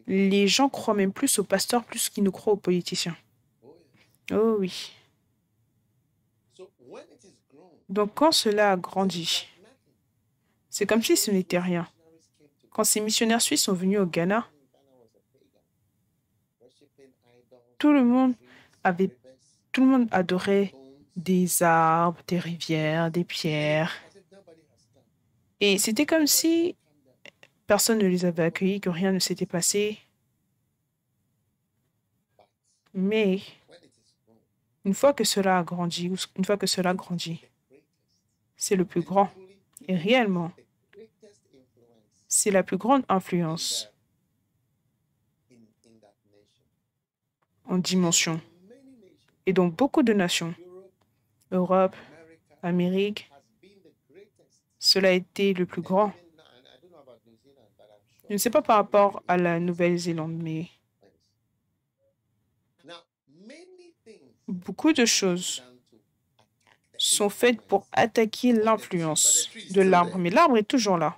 Les gens croient même plus aux pasteurs plus qu'ils ne croient aux politiciens. Oh oui. Donc quand cela a grandi, c'est comme si ce n'était rien. Quand ces missionnaires suisses sont venus au Ghana, tout le monde adorait des arbres, des rivières, des pierres. Et c'était comme si personne ne les avait accueillis, que rien ne s'était passé. Mais une fois que cela a grandi, c'est le plus grand. Et réellement, c'est la plus grande influence en dimension. Et dans beaucoup de nations, Europe, Amérique, cela a été le plus grand. Je ne sais pas par rapport à la Nouvelle-Zélande, mais beaucoup de choses sont faites pour attaquer l'influence de l'arbre. Mais l'arbre est toujours là.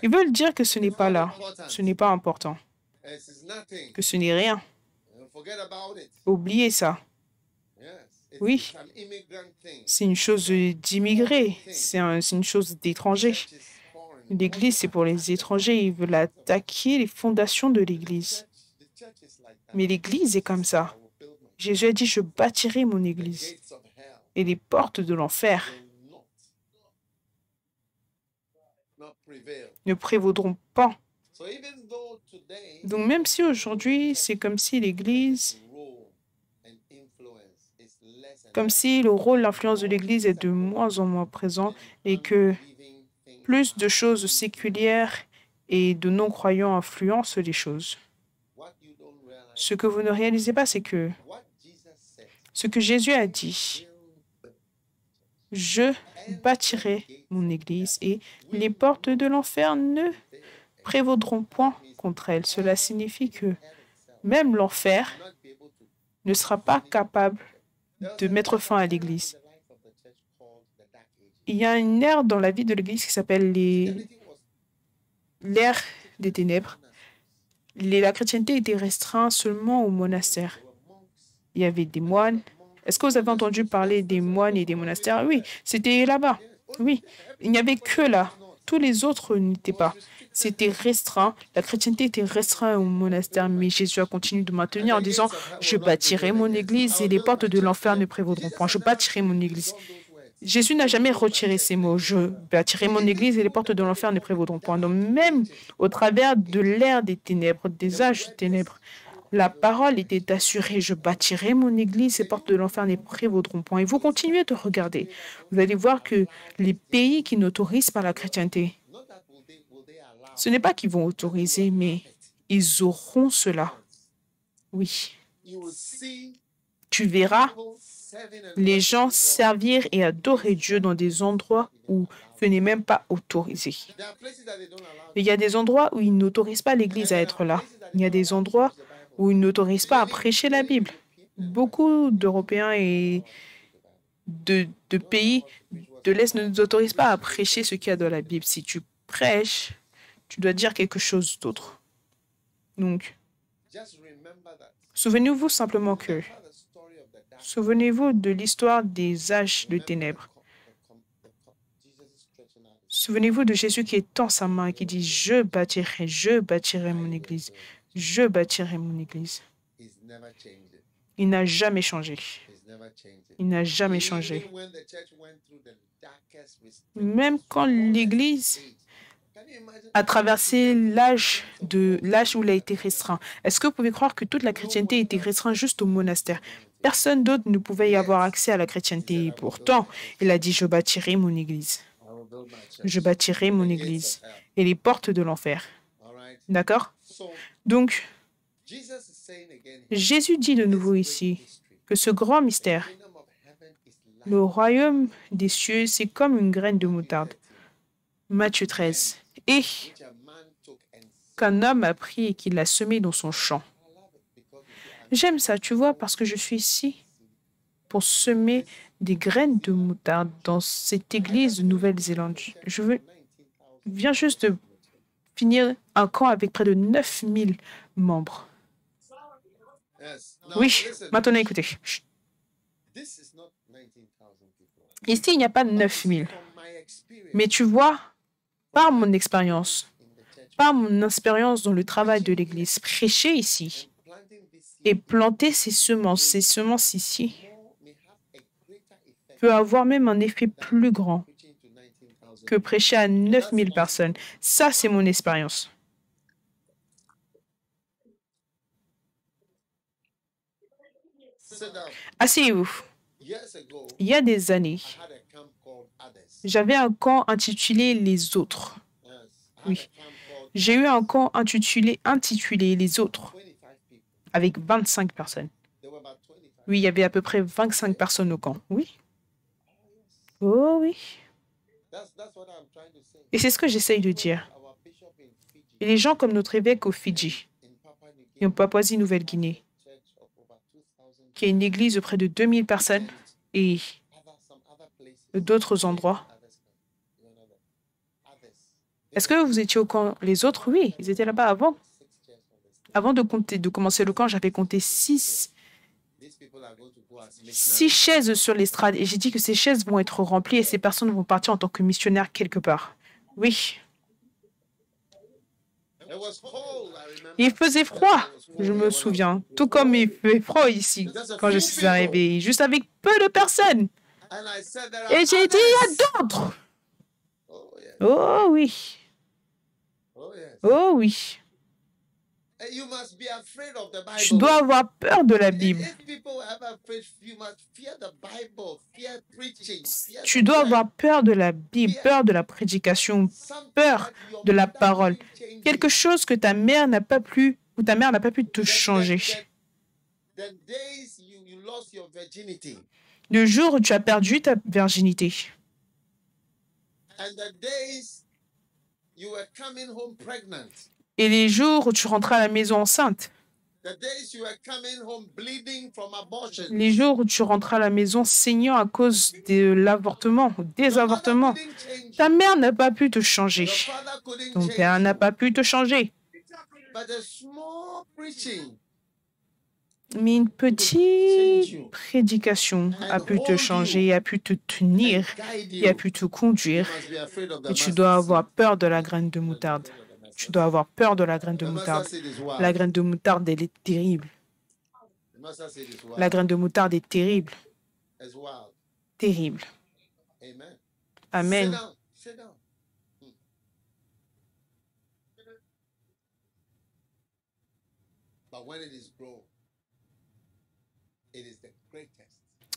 Ils veulent dire que ce n'est pas là, ce n'est pas important, que ce n'est rien. Oubliez ça. Oui, c'est une chose d'immigrés, c'est une chose d'étrangers. L'Église, c'est pour les étrangers. Ils veulent attaquer les fondations de l'Église. Mais l'Église est comme ça. Jésus a dit, je bâtirai mon Église. Et les portes de l'enfer ne prévaudront pas. Donc même si aujourd'hui, c'est comme si l'Église, comme si le rôle, l'influence de l'Église est de moins en moins présent et que plus de choses séculières et de non-croyants influencent les choses. Ce que vous ne réalisez pas, c'est que ce que Jésus a dit, je bâtirai mon Église et les portes de l'enfer ne prévaudront point contre elle. Cela signifie que même l'enfer ne sera pas capable de mettre fin à l'Église. Il y a une ère dans la vie de l'Église qui s'appelle l'ère des ténèbres. La chrétienté était restreinte seulement aux monastères. Il y avait des moines. Est-ce que vous avez entendu parler des moines et des monastères? Oui, c'était là-bas. Oui, il n'y avait que là. Tous les autres n'étaient pas. C'était restreint. La chrétienté était restreinte au monastère, mais Jésus a continué de maintenir en disant « Je bâtirai mon église et les portes de l'enfer ne prévaudront point. Je bâtirai mon église. » Jésus n'a jamais retiré ces mots. « Je bâtirai mon église et les portes de l'enfer ne prévaudront point. » Donc même au travers de l'ère des ténèbres, des âges de ténèbres, la parole était assurée. « Je bâtirai mon église et les portes de l'enfer ne prévaudront point. » Et vous continuez de regarder. Vous allez voir que les pays qui n'autorisent pas la chrétienté, ce n'est pas qu'ils vont autoriser, mais ils auront cela. Oui. Tu verras Les gens servirent et adoraient Dieu dans des endroits où ce n'est même pas autorisé. Il y a des endroits où ils n'autorisent pas l'Église à être là. Il y a des endroits où ils n'autorisent pas à prêcher la Bible. Beaucoup d'Européens et de pays de l'Est ne nous autorisent pas à prêcher ce qu'il y a dans la Bible. Si tu prêches, tu dois dire quelque chose d'autre. Donc, souvenez-vous simplement que, souvenez-vous de l'histoire des âges de ténèbres. Souvenez-vous de Jésus qui étend sa main et qui dit « Je bâtirai mon Église, je bâtirai mon Église ». Il n'a jamais changé. Il n'a jamais changé. Même quand l'Église a traversé l'âge où il a été restreint. Est-ce que vous pouvez croire que toute la chrétienté était restreinte juste au monastère? Personne d'autre ne pouvait y avoir accès à la chrétienté. Et pourtant, il a dit « Je bâtirai mon Église. Je bâtirai mon Église. » Et les portes de l'enfer. D'accord? Donc, Jésus dit de nouveau ici que ce grand mystère, le royaume des cieux, c'est comme une graine de moutarde. Matthieu 13. Et qu'un homme a pris et qu'il l'a semé dans son champ. J'aime ça, tu vois, parce que je suis ici pour semer des graines de moutarde dans cette église de Nouvelle-Zélande. Je viens juste de finir un camp avec près de 9000 membres. Oui, maintenant écoutez. Chut. Ici, il n'y a pas 9000. Mais tu vois, par mon expérience dans le travail de l'Église, prêcher ici et planter ces semences ici, peut avoir même un effet plus grand que prêcher à 9000 personnes. Ça, c'est mon expérience. Asseyez-vous. Il y a des années, j'avais un camp intitulé « Les autres ». Oui. J'ai eu un camp intitulé « Les autres » avec 25 personnes. Oui, il y avait à peu près 25 personnes au camp. Oui. Oh oui. Et c'est ce que j'essaye de dire. Et les gens comme notre évêque au Fidji et en Papouasie-Nouvelle-Guinée, qui est une église de près de 2000 personnes et d'autres endroits. Est-ce que vous étiez au camp? Les autres, oui, ils étaient là-bas avant. Avant de commencer le camp, j'avais compté 6 chaises sur l'estrade. Et j'ai dit que ces chaises vont être remplies et ces personnes vont partir en tant que missionnaires quelque part. Oui. Il faisait froid, je me souviens. Tout comme il fait froid ici quand je suis arrivée, juste avec peu de personnes. Et j'ai dit, il y a d'autres. Oh oui. Oh oui. Tu dois avoir peur de la Bible. Tu dois avoir peur de la Bible, peur de la prédication, peur de la parole. Quelque chose que ta mère n'a pas pu, ou ta mère n'a pas pu te changer. Le jour où tu as perdu ta virginité. Et les jours où tu rentrais à la maison enceinte. Les jours où tu rentrais à la maison saignant à cause de l'avortement ou des avortements. Ta mère n'a pas pu te changer. Ton père n'a pas pu te changer. Mais une petite prédication a pu te changer, a pu te tenir et a pu te conduire. Et tu dois avoir peur de la graine de moutarde. Tu dois avoir peur de la graine de moutarde. La graine de moutarde, elle est terrible. La graine de moutarde est terrible. Terrible. Amen.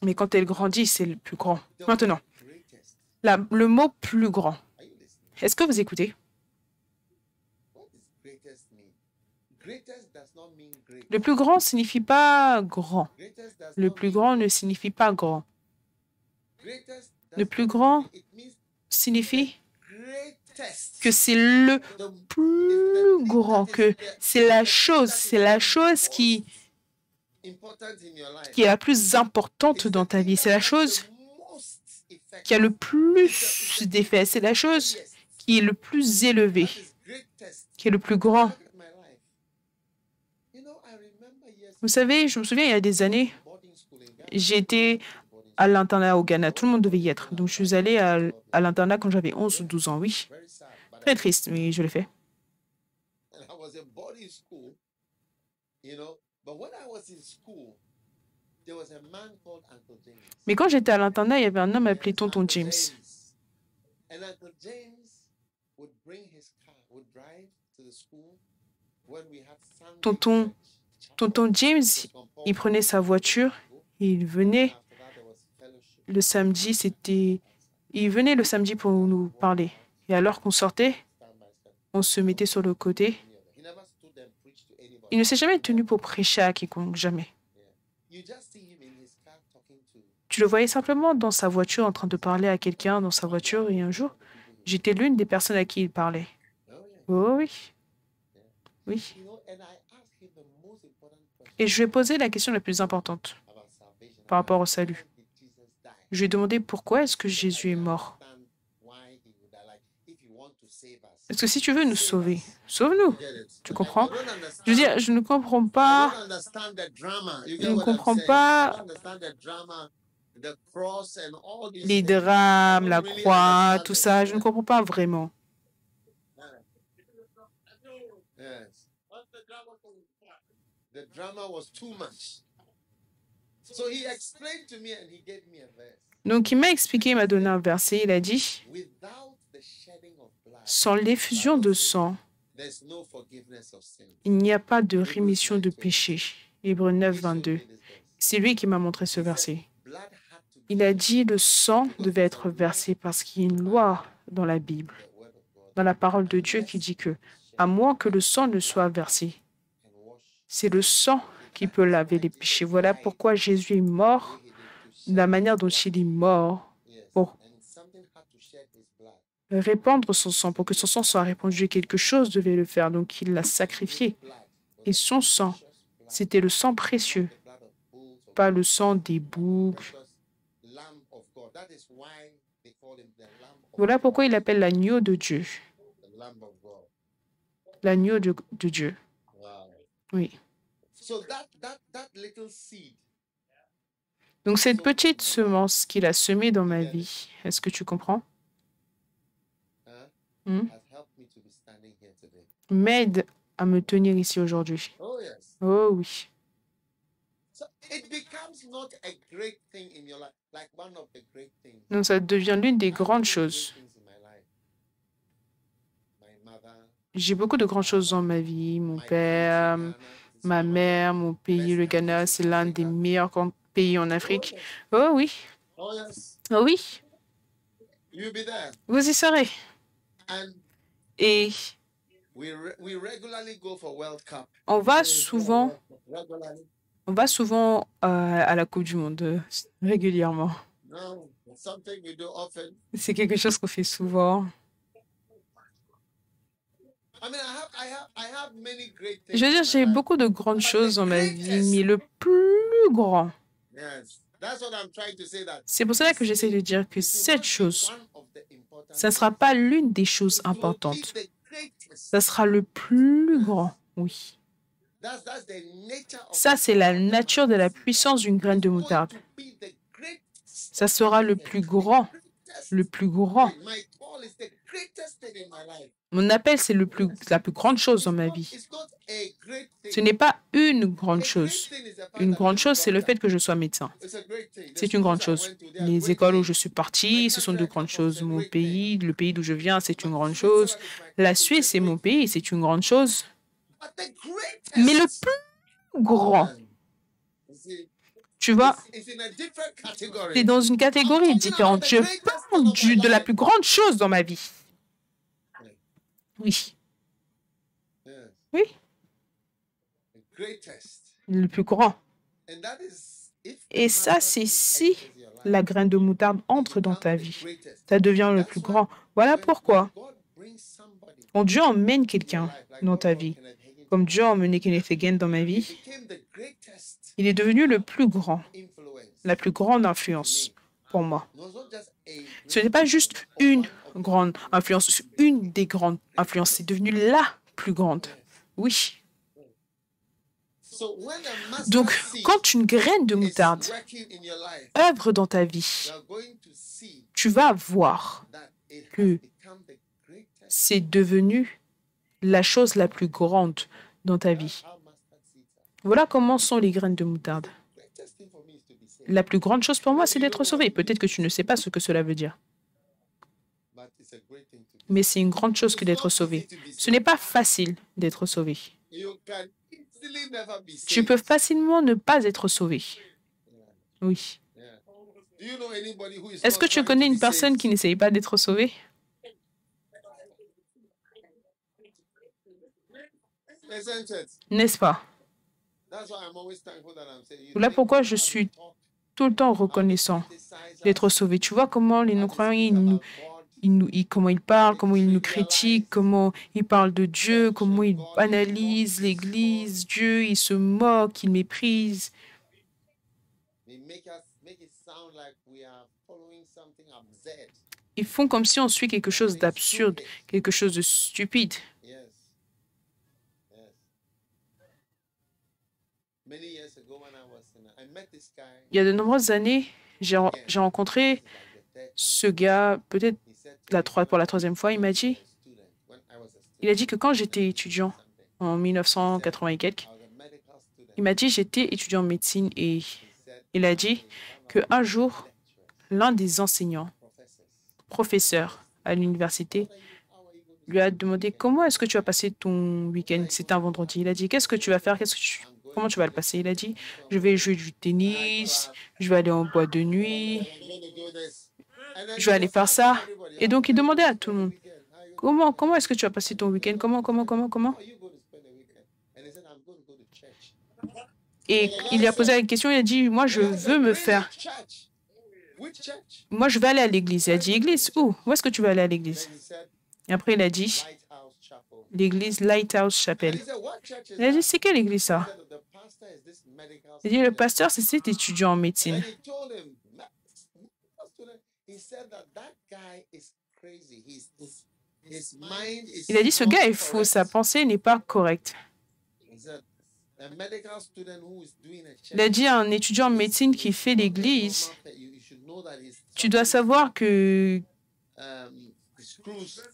Mais quand elle grandit, c'est le plus grand. Maintenant, le mot « plus grand », est-ce que vous écoutez? Le plus grand ne signifie pas grand. Le plus grand ne signifie pas grand. Le plus grand signifie que c'est le plus grand, que c'est la chose qui est la plus importante dans ta vie. C'est la chose qui a le plus d'effet. C'est la chose qui est le plus élevée, qui est le plus grand. Vous savez, je me souviens, il y a des années, j'étais à l'internat au Ghana. Tout le monde devait y être. Donc, je suis allée à l'internat quand j'avais 11 ou 12 ans, oui. Très triste, mais je l'ai fait. Mais quand j'étais à l'internat, il y avait un homme appelé Tonton James. Tonton James, il prenait sa voiture et il venait le samedi, pour nous parler. Et alors qu'on sortait, on se mettait sur le côté. Il ne s'est jamais tenu pour prêcher à quiconque, jamais. Tu le voyais simplement dans sa voiture en train de parler à quelqu'un dans sa voiture et un jour, j'étais l'une des personnes à qui il parlait. Oh oui. Oui. Et je lui ai posé la question la plus importante par rapport au salut. Je lui ai demandé pourquoi est-ce que Jésus est mort. Est-ce que si tu veux nous sauver, sauve-nous. Tu comprends? Je veux dire, je ne comprends pas. Je ne comprends pas les drames, la croix, tout ça. Je ne comprends pas vraiment. Donc, il m'a expliqué, il m'a donné un verset. Il a dit, sans l'effusion de sang, il n'y a pas de rémission de péché. Hébreux 9, 22. C'est lui qui m'a montré ce verset. Il a dit le sang devait être versé parce qu'il y a une loi dans la Bible, dans la parole de Dieu qui dit que, à moins que le sang ne soit versé, c'est le sang qui peut laver les péchés. Voilà pourquoi Jésus est mort de la manière dont il est mort pour répandre son sang, pour que son sang soit répandu. Quelque chose devait le faire, donc il l'a sacrifié. Et son sang, c'était le sang précieux, pas le sang des boucs. Voilà pourquoi il l'appelle l'agneau de Dieu. L'agneau de Dieu. Oui. Donc cette petite semence qu'il a semée dans ma vie, est-ce que tu comprends? M'aide à me tenir ici aujourd'hui. Oh oui. Donc ça devient l'une des grandes choses. J'ai beaucoup de grandes choses dans ma vie. Mon père, ma mère, mon pays, le Ghana, c'est l'un des meilleurs pays en Afrique. Oh oui. Oh oui. Vous y serez. Et on va souvent à la Coupe du Monde régulièrement. C'est quelque chose qu'on fait souvent. Je veux dire, j'ai beaucoup de grandes choses dans ma vie, mais le plus grand, c'est pour cela que j'essaie de dire que cette chose, ça ne sera pas l'une des choses importantes. Ça sera le plus grand, oui. Ça, c'est la nature de la puissance d'une graine de moutarde. Ça sera le plus grand, le plus grand. Mon appel, c'est la plus grande chose dans ma vie. Ce n'est pas une grande chose. Une grande chose, c'est le fait que je sois médecin. C'est une grande chose. Les écoles où je suis partie, ce sont de grandes choses. Mon pays, le pays d'où je viens, c'est une grande chose. La Suisse, c'est mon pays, c'est une grande chose. Mais le plus grand, tu vois, c'est dans une catégorie différente. Je parle de la plus grande chose dans ma vie. Oui. Oui. le plus grand. Et ça, c'est si la graine de moutarde entre dans ta vie. Ça devient le plus grand. Voilà pourquoi, quand Dieu emmène quelqu'un dans ta vie, comme Dieu a emmené Kenneth Hagin dans ma vie, il est devenu le plus grand, la plus grande influence pour moi. Ce n'est pas juste une grande influence, une des grandes influences, c'est devenu la plus grande. Oui. Donc, quand une graine de moutarde œuvre dans ta vie, tu vas voir que c'est devenu la chose la plus grande dans ta vie. Voilà comment sont les graines de moutarde. La plus grande chose pour moi, c'est d'être sauvé. Peut-être que tu ne sais pas ce que cela veut dire. Mais c'est une grande chose que d'être sauvé. Ce n'est pas facile d'être sauvé. Tu peux facilement ne pas être sauvé. Oui. Est-ce que tu connais une personne qui n'essaye pas d'être sauvée? N'est-ce pas? Voilà pourquoi je suis tout le temps reconnaissant d'être sauvé. Tu vois comment les non-croyants, comment ils parlent, comment ils nous critiquent, comment ils parlent de Dieu, comment ils analysent l'Église, Dieu, ils se moquent, ils méprisent. Ils font comme si on suit quelque chose d'absurde, quelque chose de stupide. Il y a de nombreuses années, j'ai rencontré ce gars, peut-être pour la troisième fois, il a dit que quand j'étais étudiant en 1980 et quelques, il m'a dit j'étais étudiant en médecine et il a dit qu'un jour, l'un des enseignants, professeur à l'université, lui a demandé comment est-ce que tu vas passer ton week-end. C'était un vendredi. Il a dit qu'est-ce que tu vas faire, comment tu vas le passer. Il a dit je vais jouer du tennis, je vais aller en boîte de nuit, je vais aller faire ça. Et donc il demandait à tout le monde comment est-ce que tu vas passer ton week-end, comment. Et il lui a posé la question, il a dit moi je vais aller à l'église. Il a dit église où est-ce que tu vas aller à l'église? Et après il a dit l'église Lighthouse Chapel. Il a dit c'est quelle église ça? Il a dit le pasteur c'est cet étudiant en médecine. Il a dit ce gars est fou, sa pensée n'est pas correcte. Il a dit à un étudiant en médecine qui fait l'église, tu dois savoir que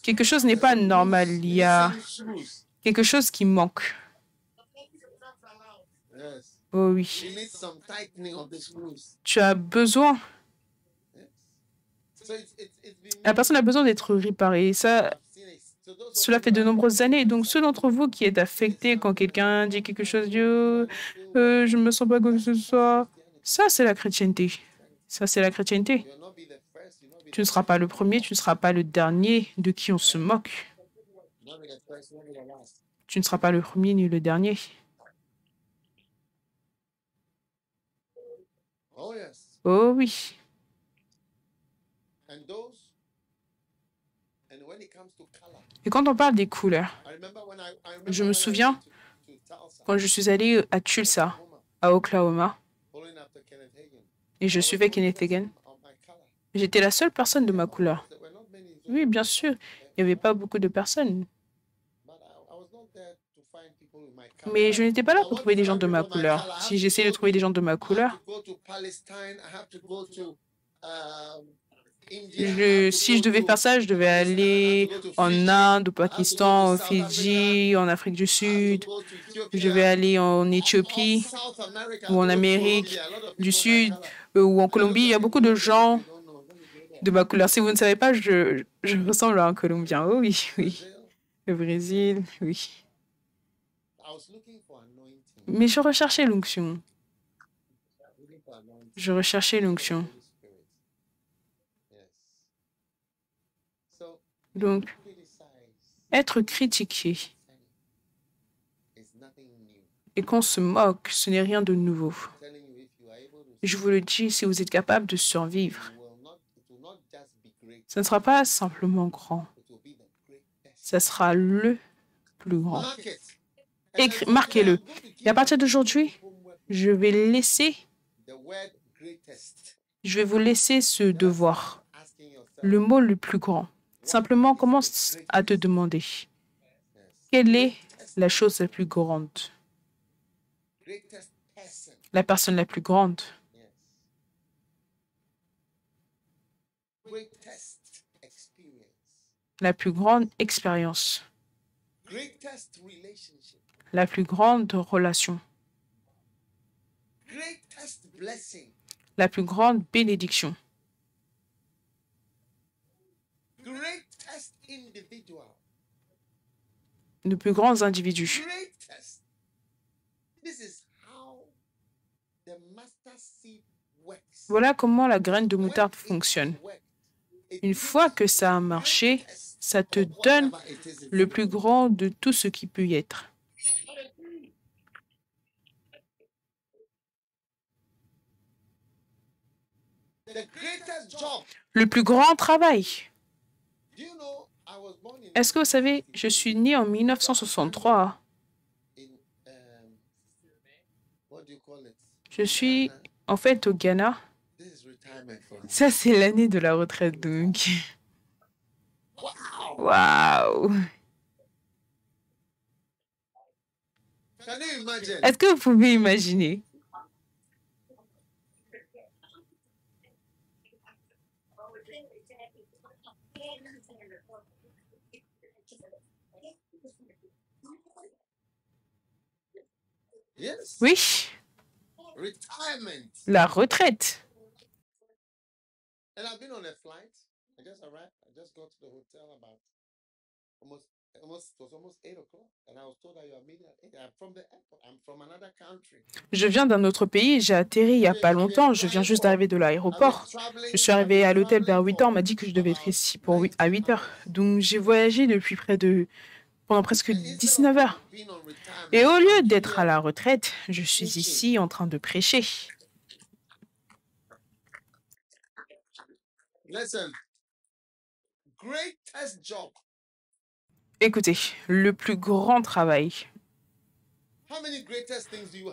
quelque chose n'est pas normal. Il y a quelque chose qui manque. Oh oui. Tu as besoin. La personne a besoin d'être réparée. Cela fait de nombreuses années. Donc, ceux d'entre vous qui êtes affectés quand quelqu'un dit quelque chose, je ne me sens pas comme ce soit. Ça, c'est la chrétienté. Ça, c'est la chrétienté. Tu ne seras pas le premier, tu ne seras pas le dernier de qui on se moque. Tu ne seras pas le premier ni le dernier. Oh oui. Et quand on parle des couleurs, je me souviens quand je suis allée à Tulsa, à Oklahoma, et je suivais Kenneth Hagin, j'étais la seule personne de ma couleur. Oui, bien sûr, il n'y avait pas beaucoup de personnes. Mais je n'étais pas là pour trouver des gens de ma couleur. Si j'essayais de trouver des gens de ma couleur, si je devais faire ça, je devais aller en Inde, au Pakistan, au Fidji, en Afrique du Sud. Je vais aller en Éthiopie ou en Amérique du Sud ou en Colombie. Il y a beaucoup de gens de ma couleur. Si vous ne savez pas, je ressemble à un Colombien. Oh oui, oui. Le Brésil, oui. Mais je recherchais l'onction. Je recherchais l'onction. Donc, être critiqué et qu'on se moque, ce n'est rien de nouveau. Je vous le dis, si vous êtes capable de survivre, ce ne sera pas simplement grand, ce sera le plus grand. Marquez-le. Et à partir d'aujourd'hui, je vais vous laisser ce devoir, le mot le plus grand. Simplement, commence à te demander, quelle est la chose la plus grande? La personne la plus grande. La plus grande expérience. La plus grande relation. La plus grande bénédiction. Les plus grands individus. Voilà comment la graine de moutarde fonctionne. Une fois que ça a marché, ça te donne le plus grand de tout ce qui peut y être. Le plus grand travail. Est-ce que vous savez, je suis né en 1963. Je suis en fait au Ghana. Ça, c'est l'année de la retraite, donc. Waouh! Est-ce que vous pouvez imaginer? Oui. La retraite. Je viens d'un autre pays, j'ai atterri il n'y a pas longtemps, je viens juste d'arriver de l'aéroport. Je suis arrivée à l'hôtel vers 8 heures, on m'a dit que je devais être ici à 8 heures. Donc j'ai voyagé pendant presque 19 heures. Et au lieu d'être à la retraite, je suis ici en train de prêcher. Écoutez, le plus grand travail.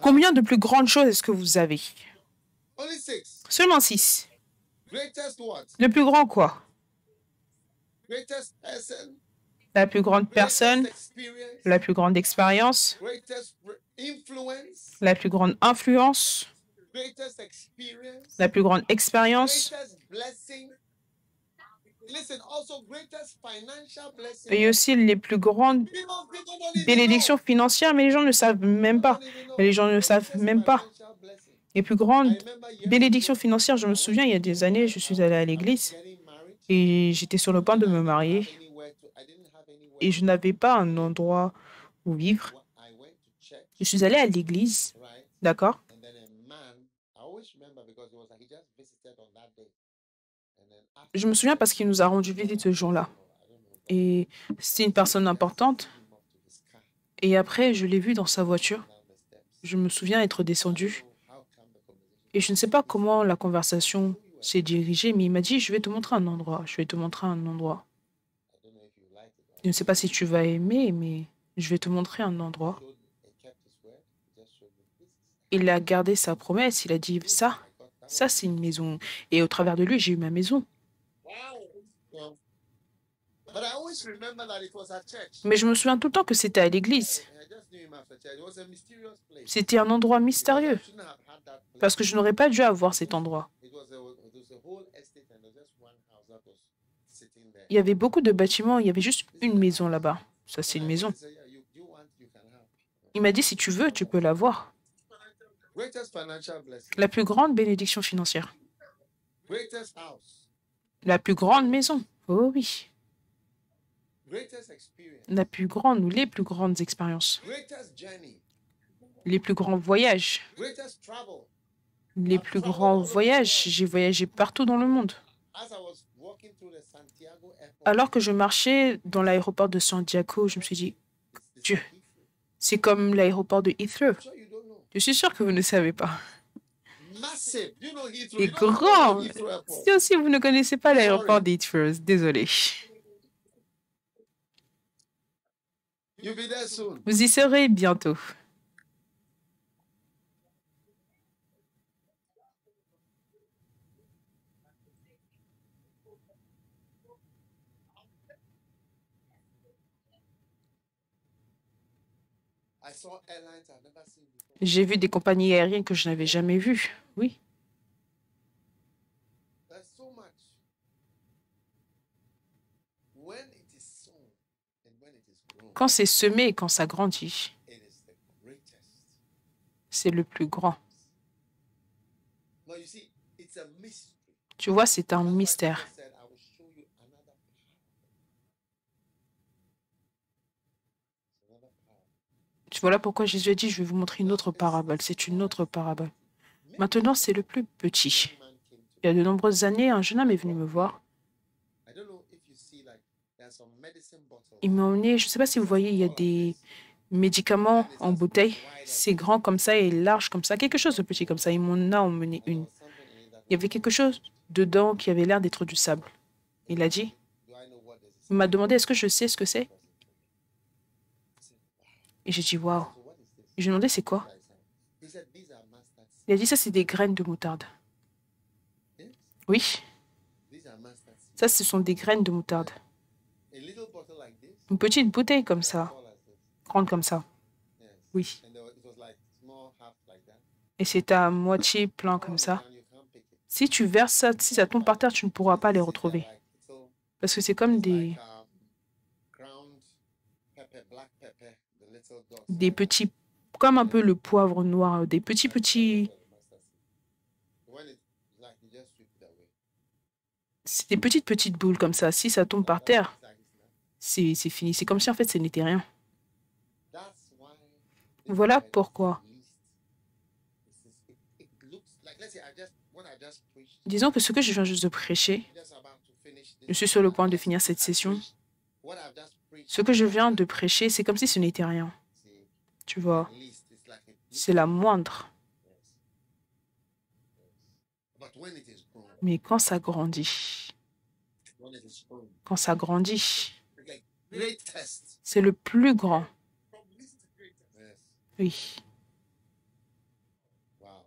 Combien de plus grandes choses est-ce que vous avez? Seulement 6. Le plus grand quoi? La plus grande personne, la plus grande expérience, la plus grande influence, la plus grande expérience, et aussi les plus grandes bénédictions financières, mais les gens ne savent même pas. Les plus grandes bénédictions financières, je me souviens, il y a des années, je suis allée à l'église et j'étais sur le point de me marier et je n'avais pas un endroit où vivre. Je suis allée à l'église, d'accord? Je me souviens parce qu'il nous a rendu visite ce jour-là. Et c'est une personne importante. Et après, je l'ai vu dans sa voiture. Je me souviens être descendue. Et je ne sais pas comment la conversation s'est dirigée, mais il m'a dit, je vais te montrer un endroit. Je vais te montrer un endroit. Je ne sais pas si tu vas aimer, mais je vais te montrer un endroit. Il a gardé sa promesse. Il a dit, ça c'est une maison. Et au travers de lui, j'ai eu ma maison. Mais je me souviens tout le temps que c'était à l'église. C'était un endroit mystérieux. Parce que je n'aurais pas dû avoir cet endroit. Il y avait beaucoup de bâtiments, il y avait juste une maison là-bas. Ça, c'est une maison. Il m'a dit, si tu veux, tu peux l'avoir. La plus grande bénédiction financière. La plus grande maison. Oh oui. La plus grande ou les plus grandes expériences. Les plus grands voyages. Les plus grands voyages. J'ai voyagé partout dans le monde. Alors que je marchais dans l'aéroport de Santiago, je me suis dit, Dieu, C'est comme l'aéroport de Heathrow. I'm sure you don't know. Je suis sûre que vous ne savez pas. Massive. You know Heathrow. Et You don't know grand. Heathrow Airport. Si aussi vous ne connaissez pas l'aéroport d'Heathrow, désolé. You'll be there soon. Vous y serez bientôt. I saw airlines I've never seen before. J'ai vu des compagnies aériennes que je n'avais jamais vues. Oui. There's so much. When it is sown and when it is grown, Quand c'est semé et quand ça grandit, it is the greatest. c'est le plus grand. No, you see, it's a mystery. Tu vois, c'est un That's why mystère. Jesus said, I will show you another power. It's another power. Voilà pourquoi Jésus a dit, je vais vous montrer une autre parabole. C'est une autre parabole. Maintenant, c'est le plus petit. Young man came to Il y a de nombreuses années, un jeune homme est venu me voir. I don't know if you see like there's some medicine bottles. Il m'a emmené, je ne sais pas si vous voyez, il y a des médicaments en bouteille. C'est grand comme ça et large comme ça. Quelque chose de petit comme ça. Il m'en a emmené une. Something in it that Il y avait quelque chose dedans qui avait l'air d'être du sable. Il a dit, do I know what this is? il m'a demandé, est-ce que je sais ce que c'est? Et j'ai dit, waouh. So what is this? Et je lui ai demandé, c'est quoi? He said these are mustard seeds. Il a dit, ça, c'est des graines de moutarde. Yes? Oui, These are mustard seeds. ça, ce sont des graines de moutarde. A little bottle like this. Une petite bouteille comme ça, Tall as this. grande comme ça. Yes. Oui. And it was like small half like that. Et c'est à moitié plein comme ça. And you can't pick it. Si tu verses ça, si ça tombe par terre, tu ne pourras pas les retrouver. Like, so Parce que c'est comme des, like ground pepper, black pepper, the little dots. des petits, comme un peu le poivre noir, des petits. When it like you just sweep it away. C'est des petites boules comme ça. Si ça tombe par terre, That's like c'est fini. C'est comme si en fait, ce n'était rien. that's why Voilà pourquoi. it looks like let's say what I just preached. Disons que ce que je viens juste de prêcher, Just about to finish je this. suis sur le point de finir cette session. What I've just preached. Ce que je viens de prêcher, c'est comme si ce n'était rien. See, Tu vois, least it's like a c'est la moindre. but when it is grown, Mais quand ça grandit, like great test. c'est le plus grand. Yes. Oui. Wow.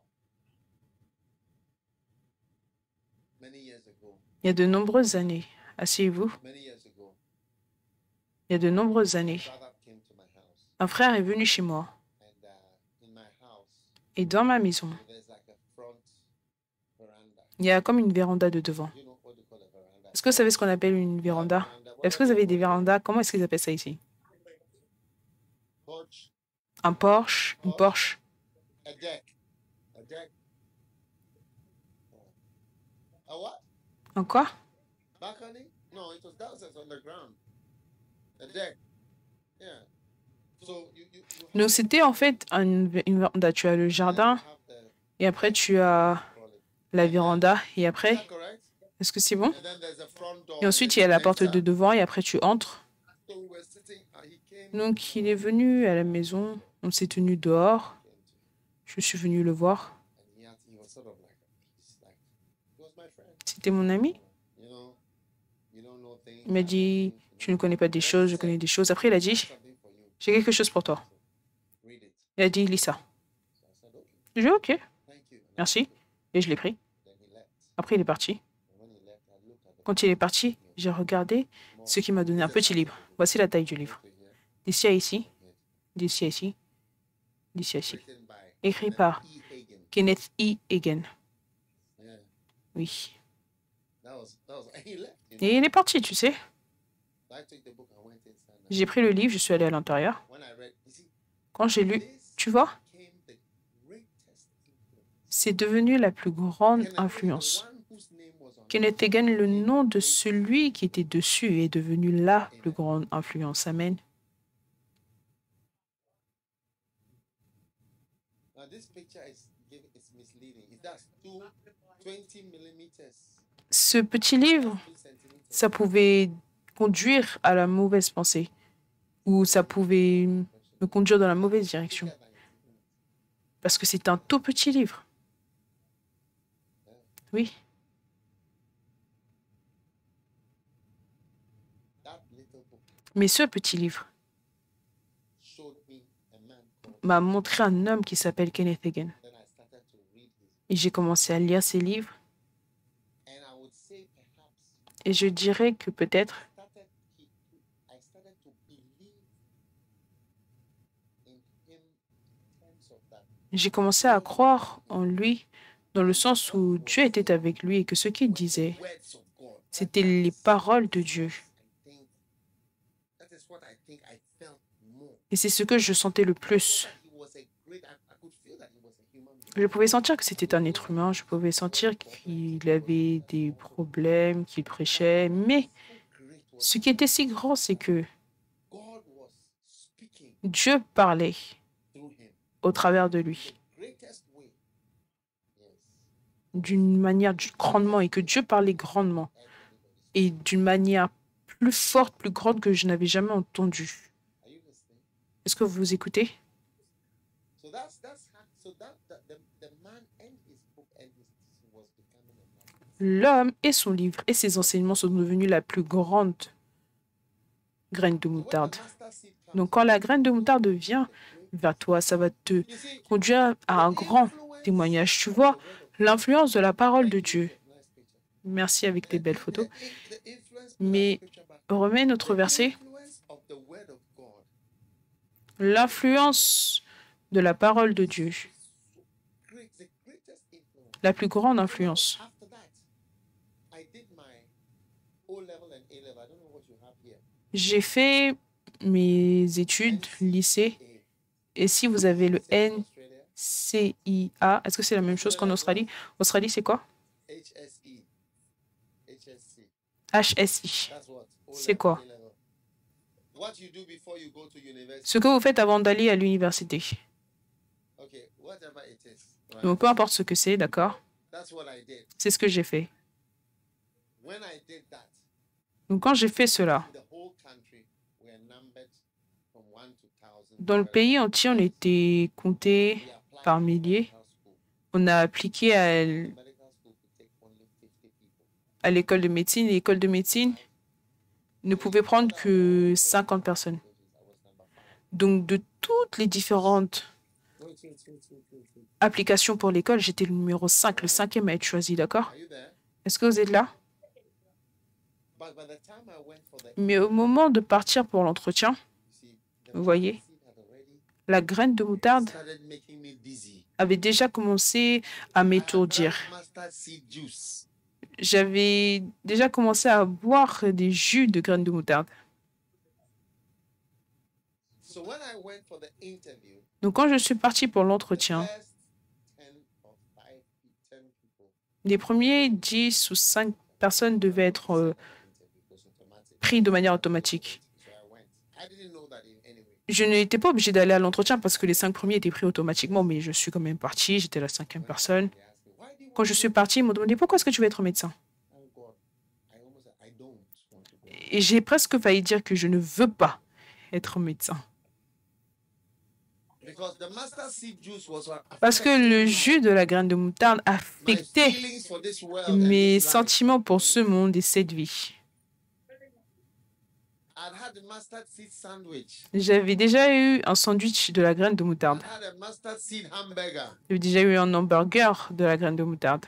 Many years ago, Il y a de nombreuses années, asseyez-vous, many years ago, il y a de nombreuses années, brother came to my house, un frère est venu chez moi. and in my house, Et dans ma maison, there's like a front veranda. il y a comme une véranda de devant. You know what they call a veranda? Est-ce que vous savez ce qu'on appelle une véranda? Est-ce que vous avez des vérandas? Comment est-ce qu'ils appellent ça ici? Porch, Un porche, une porche. a deck, a deck. A what? Un quoi? Balcony? No, it was downstairs on the ground. A deck. Yeah. So you Donc c'était en fait une véranda. Tu as le jardin have the et après tu as call it. la véranda et Is après, that correct? est-ce que c'est bon? And then there's a front door. Et ensuite il y a la porte de devant et après tu entres. So we were sitting and he came. Donc il est venu à la maison, on s'est tenu dehors. Je suis venue le voir. And he was sort of like, he's like, he was my friend. C'était mon ami. You know, you don't know things. Il m'a dit, tu ne connais pas des choses, je connais des choses. Après il a dit, Something for you. j'ai quelque chose pour toi. Read it. Il a dit, lis ça. So I said, okay, J'ai dit, ok, thank you. merci. Et je l'ai pris. Then he left. Après il est parti. And when he left, I looked at the Quand il est parti, j'ai regardé ce qui m'a donné un petit livre. Voici la taille du livre. to here, D'ici à ici, d'ici à ici, d'ici à ici. written by Écrit par E. Hagen. Kenneth E. Hagen. Yeah, Oui. that was, and he left. You know? Et il est parti, tu sais. So I took the book and went inside. And J'ai pris le livre, je suis allée à l'intérieur. when I read, you see, Quand j'ai lu, this tu vois, became the greatest influence. c'est devenu la plus grande Kenneth, influence. the one whose name was on Kenneth Hagen, le nom de celui qui était dessus, est devenu la plus grande influence. Amen. Now this picture is misleading. Is that 20 millimeters, Ce petit livre, 2 centimeters? ça pouvait conduire à la mauvaise pensée. Ou ça pouvait me conduire dans la mauvaise direction. Parce que c'est un tout petit livre. Oui. Mais ce petit livre m'a montré un homme qui s'appelle Kenneth Hagin. Et j'ai commencé à lire ses livres. Et je dirais que peut-être j'ai commencé à croire en lui dans le sens où Dieu était avec lui et que ce qu'il disait, c'était les paroles de Dieu. Et c'est ce que je sentais le plus. Je pouvais sentir que c'était un être humain, je pouvais sentir qu'il avait des problèmes, qu'il prêchait, mais ce qui était si grand, c'est que Dieu parlait au travers de lui d'une manière grandement et que Dieu parlait grandement et d'une manière plus forte, plus grande que je n'avais jamais entendue. Est-ce que vous écoutez? L'homme et son livre et ses enseignements sont devenus la plus grande graine de moutarde. Donc, quand la graine de moutarde vient vers toi, ça va te conduire à un grand témoignage. Tu vois l'influence de la parole de Dieu. Merci avec tes belles photos. Mais remets notre verset. L'influence de la parole de Dieu. La plus grande influence. J'ai fait mes études, lycée, et si vous avez le NCIA, est-ce que c'est la même chose qu'en Australie? Australie, c'est quoi? HSI. C'est quoi? Ce que vous faites avant d'aller à l'université. Donc, peu importe ce que c'est, d'accord? C'est ce que j'ai fait. Donc, quand j'ai fait cela, dans le pays entier, on était comptés par milliers. On a appliqué à l'école de médecine. L'école de médecine ne pouvait prendre que 50 personnes. Donc, de toutes les différentes applications pour l'école, j'étais le numéro 5, le 5e à être choisi, d'accord? Est-ce que vous êtes là? Mais au moment de partir pour l'entretien, vous voyez, la graine de moutarde avait déjà commencé à m'étourdir. J'avais déjà commencé à boire des jus de graines de moutarde. Donc, quand je suis partie pour l'entretien, les premiers 10 ou 5 personnes devaient être pris de manière automatique. Je n'étais pas obligée d'aller à l'entretien parce que les 5 premiers étaient pris automatiquement, mais je suis quand même partie, j'étais la 5e personne. Quand je suis partie, ils m'ont demandé « Pourquoi est-ce que tu veux être médecin ?» Et j'ai presque failli dire que je ne veux pas être médecin. Parce que le jus de la graine de moutarde affectait mes sentiments pour ce monde et cette vie. J'avais déjà eu un sandwich de la graine de moutarde. J'avais déjà eu un hamburger de la graine de moutarde.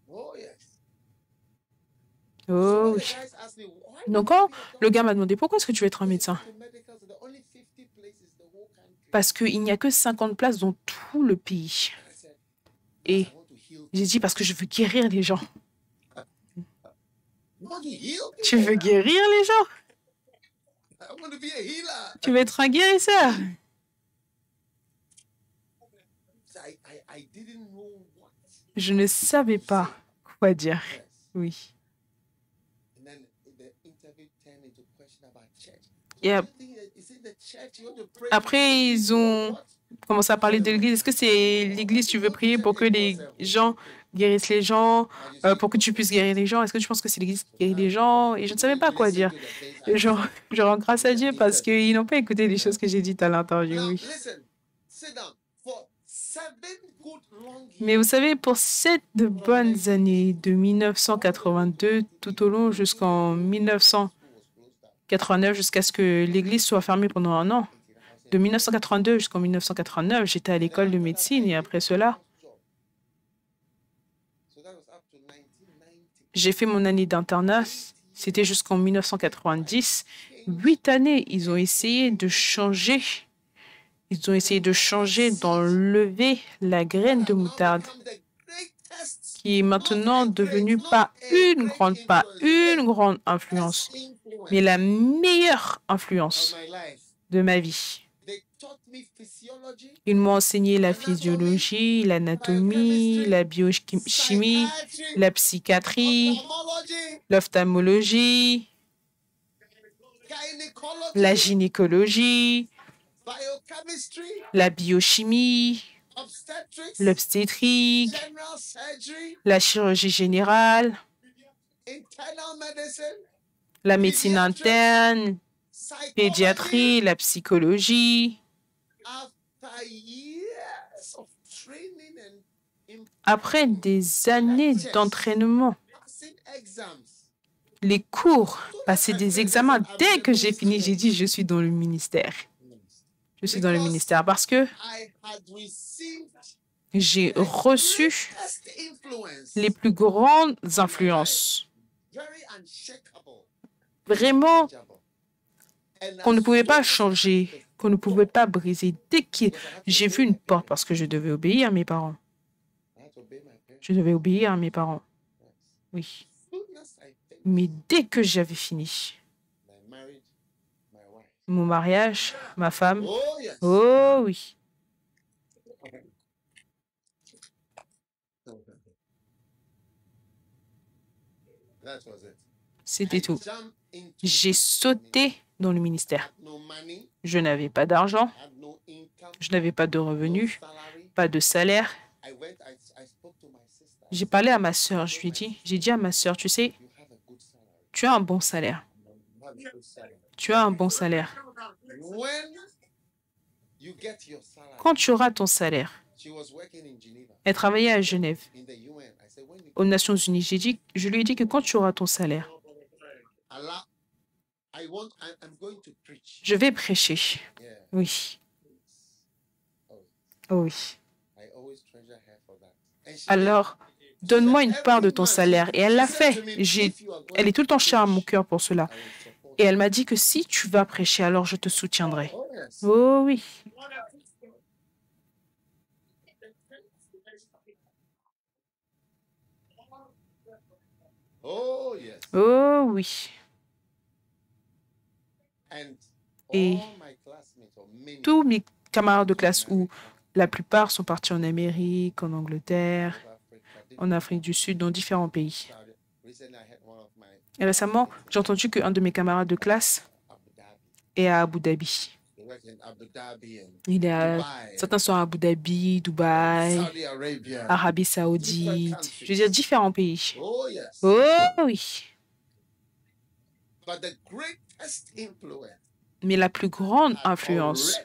Oh oui. Donc, quand le gars m'a demandé pourquoi est-ce que tu veux être un médecin? Parce qu'il n'y a que 50 places dans tout le pays. Et j'ai dit parce que je veux guérir les gens. Tu veux guérir les gens? Tu veux être un guérisseur? Je ne savais pas quoi dire. Oui. Et après, ils ont commencé à parler de l'église. Est-ce que c'est l'église, tu veux prier pour que les gens guérissent les gens, pour que tu puisses guérir les gens? Est-ce que tu penses que c'est l'église qui guérit les gens? Et je ne savais pas quoi dire. Je rends grâce à Dieu parce qu'ils n'ont pas écouté les choses que j'ai dites à l'interview, oui. Mais vous savez, pour 7 bonnes années, de 1982 tout au long jusqu'en 1989, jusqu'à ce que l'église soit fermée pendant un an, de 1982 jusqu'en 1989, j'étais à l'école de médecine et après cela, j'ai fait mon année d'internat. C'était jusqu'en 1990. 8 années, ils ont essayé de changer. Ils ont essayé de changer, d'enlever la graine de moutarde qui est maintenant devenue pas une grande influence, mais la meilleure influence de ma vie. Ils m'ont enseigné la physiologie, l'anatomie, la biochimie, la psychiatrie, l'ophtalmologie, la gynécologie, la biochimie, l'obstétrique, la chirurgie générale, la médecine interne, pédiatrie, la psychologie. Après des années d'entraînement, les cours, passer des examens, dès que j'ai fini, j'ai dit, je suis dans le ministère. Je suis dans le ministère parce que j'ai reçu les plus grandes influences. Vraiment, qu'on ne pouvait pas changer, qu'on ne pouvait pas briser. Dès que j'ai vu une porte, parce que je devais obéir à mes parents. Je devais obéir à mes parents. Oui. Mais dès que j'avais fini, mon mariage, ma femme, oh oui. C'était tout. J'ai sauté dans le ministère. Je n'avais pas d'argent, je n'avais pas de revenus, pas de salaire. J'ai parlé à ma sœur, j'ai dit à ma sœur, tu sais, tu as un bon salaire. Tu as un bon salaire. Quand tu auras ton salaire, elle travaillait à Genève, aux Nations Unies. Je lui ai dit que quand tu auras ton salaire, je vais prêcher. Oui. Oh oui. Alors, donne-moi une part de ton salaire. Et elle l'a fait. Elle est tout le temps chère à mon cœur pour cela. Et elle m'a dit que si tu vas prêcher, alors je te soutiendrai. Oh oui. Oh oui. Et tous mes camarades de classe, où la plupart sont partis en Amérique, en Angleterre, en Afrique du Sud, dans différents pays. Et récemment, j'ai entendu qu'un de mes camarades de classe est à Abu Dhabi. Certains sont à Abu Dhabi, Dubaï, Arabie Saoudite, je veux dire différents pays. Oh oui. Mais la plus grande influence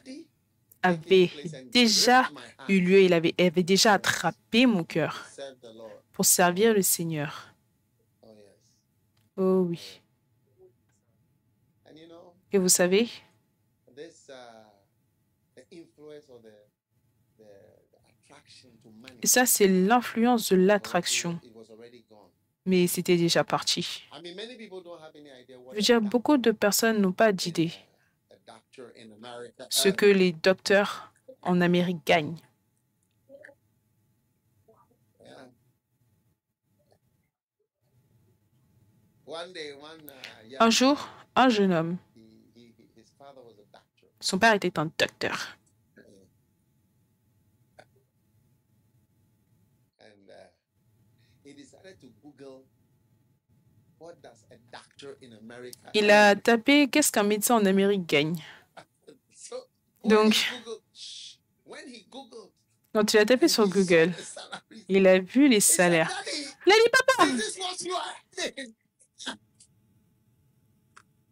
avait déjà eu lieu, il avait déjà attrapé mon cœur pour servir le Seigneur. Oh oui. Et vous savez, ça, c'est l'influence de l'attraction. Mais c'était déjà parti. Je veux dire, beaucoup de personnes n'ont pas d'idée ce que les docteurs en Amérique gagnent. Un jour, un jeune homme, son père était un docteur. Il a tapé « Qu'est-ce qu'un médecin en Amérique gagne ?» Donc, quand il a tapé sur Google, il a vu les salaires. Il a dit «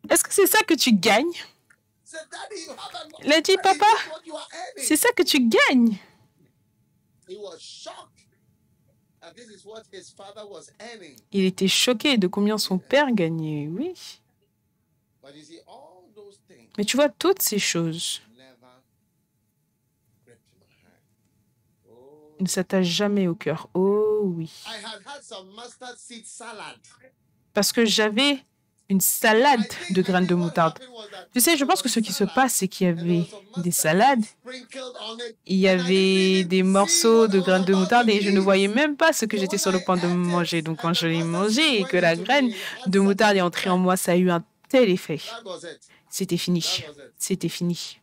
Papa, Est-ce que c'est ça que tu gagnes? Il a dit, papa, c'est ça que tu gagnes. Il était choqué de combien son père gagnait, oui. Mais tu vois, toutes ces choses ne s'attachent jamais au cœur. Oh oui. Parce que j'avais une salade de graines de moutarde. Tu sais, je pense que ce qui se passe, c'est qu'il y avait des salades, il y avait des morceaux de graines de moutarde et je ne voyais même pas ce que j'étais sur le point de manger. Donc quand je l'ai mangé et que la graine de moutarde est entrée en moi, ça a eu un tel effet. C'était fini. C'était fini.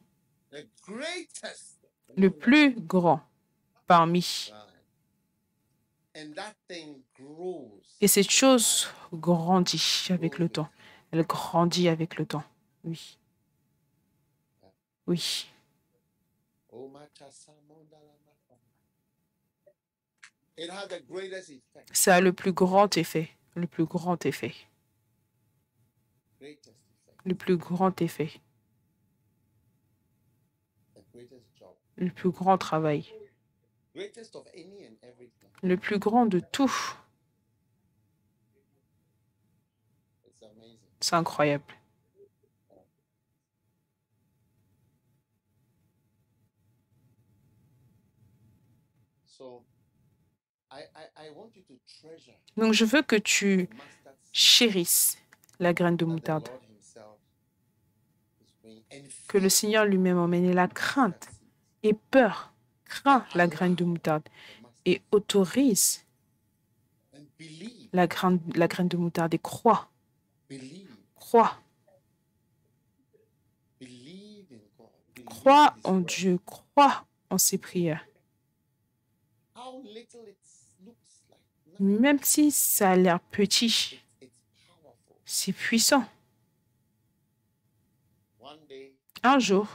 Le plus grand parmi. Et cette chose grandit avec le temps. Elle grandit avec le temps. Oui. Oui. Ça a le plus grand effet. Le plus grand effet. Le plus grand effet. Le plus grand travail. Le plus grand de tout. C'est incroyable. Donc, je veux que tu chérisses la graine de moutarde. Que le Seigneur lui-même emmène la crainte et peur, craint la graine de moutarde et autorise la graine de moutarde et croit. Crois. Crois en Dieu, crois en ses prières. Même si ça a l'air petit, c'est puissant. Un jour,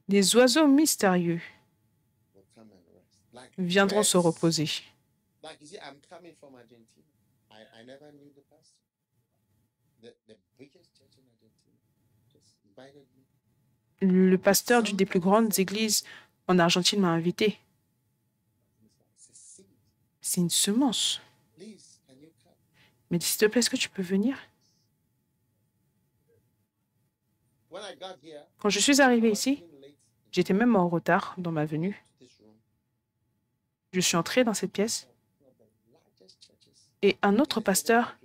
des oiseaux mystérieux viendront se reposer. Le pasteur d'une des plus grandes églises en Argentine m'a invité. C'est une semence. Mais s'il te plaît, est-ce que tu peux venir? Quand je suis arrivé ici, j'étais même en retard dans ma venue. Je suis entré dans cette pièce et un autre pasteur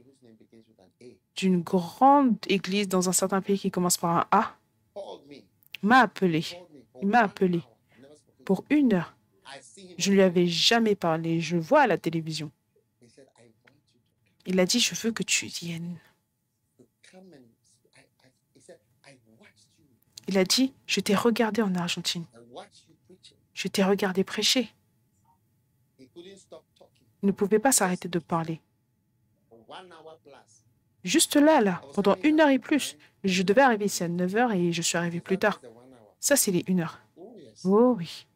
d'une grande église dans un certain pays qui commence par un A m'a appelé. Il m'a appelé pour 1 heure. Je ne lui avais jamais parlé. Je le vois à la télévision. Il a dit, je veux que tu viennes. Il a dit, je t'ai regardé en Argentine. Je t'ai regardé prêcher. Il ne pouvait pas s'arrêter de parler. Juste là, pendant 1 heure et plus. Je devais arriver ici à 9 heures et je suis arrivé plus tard. Ça, c'est les 1 heure. Oh oui.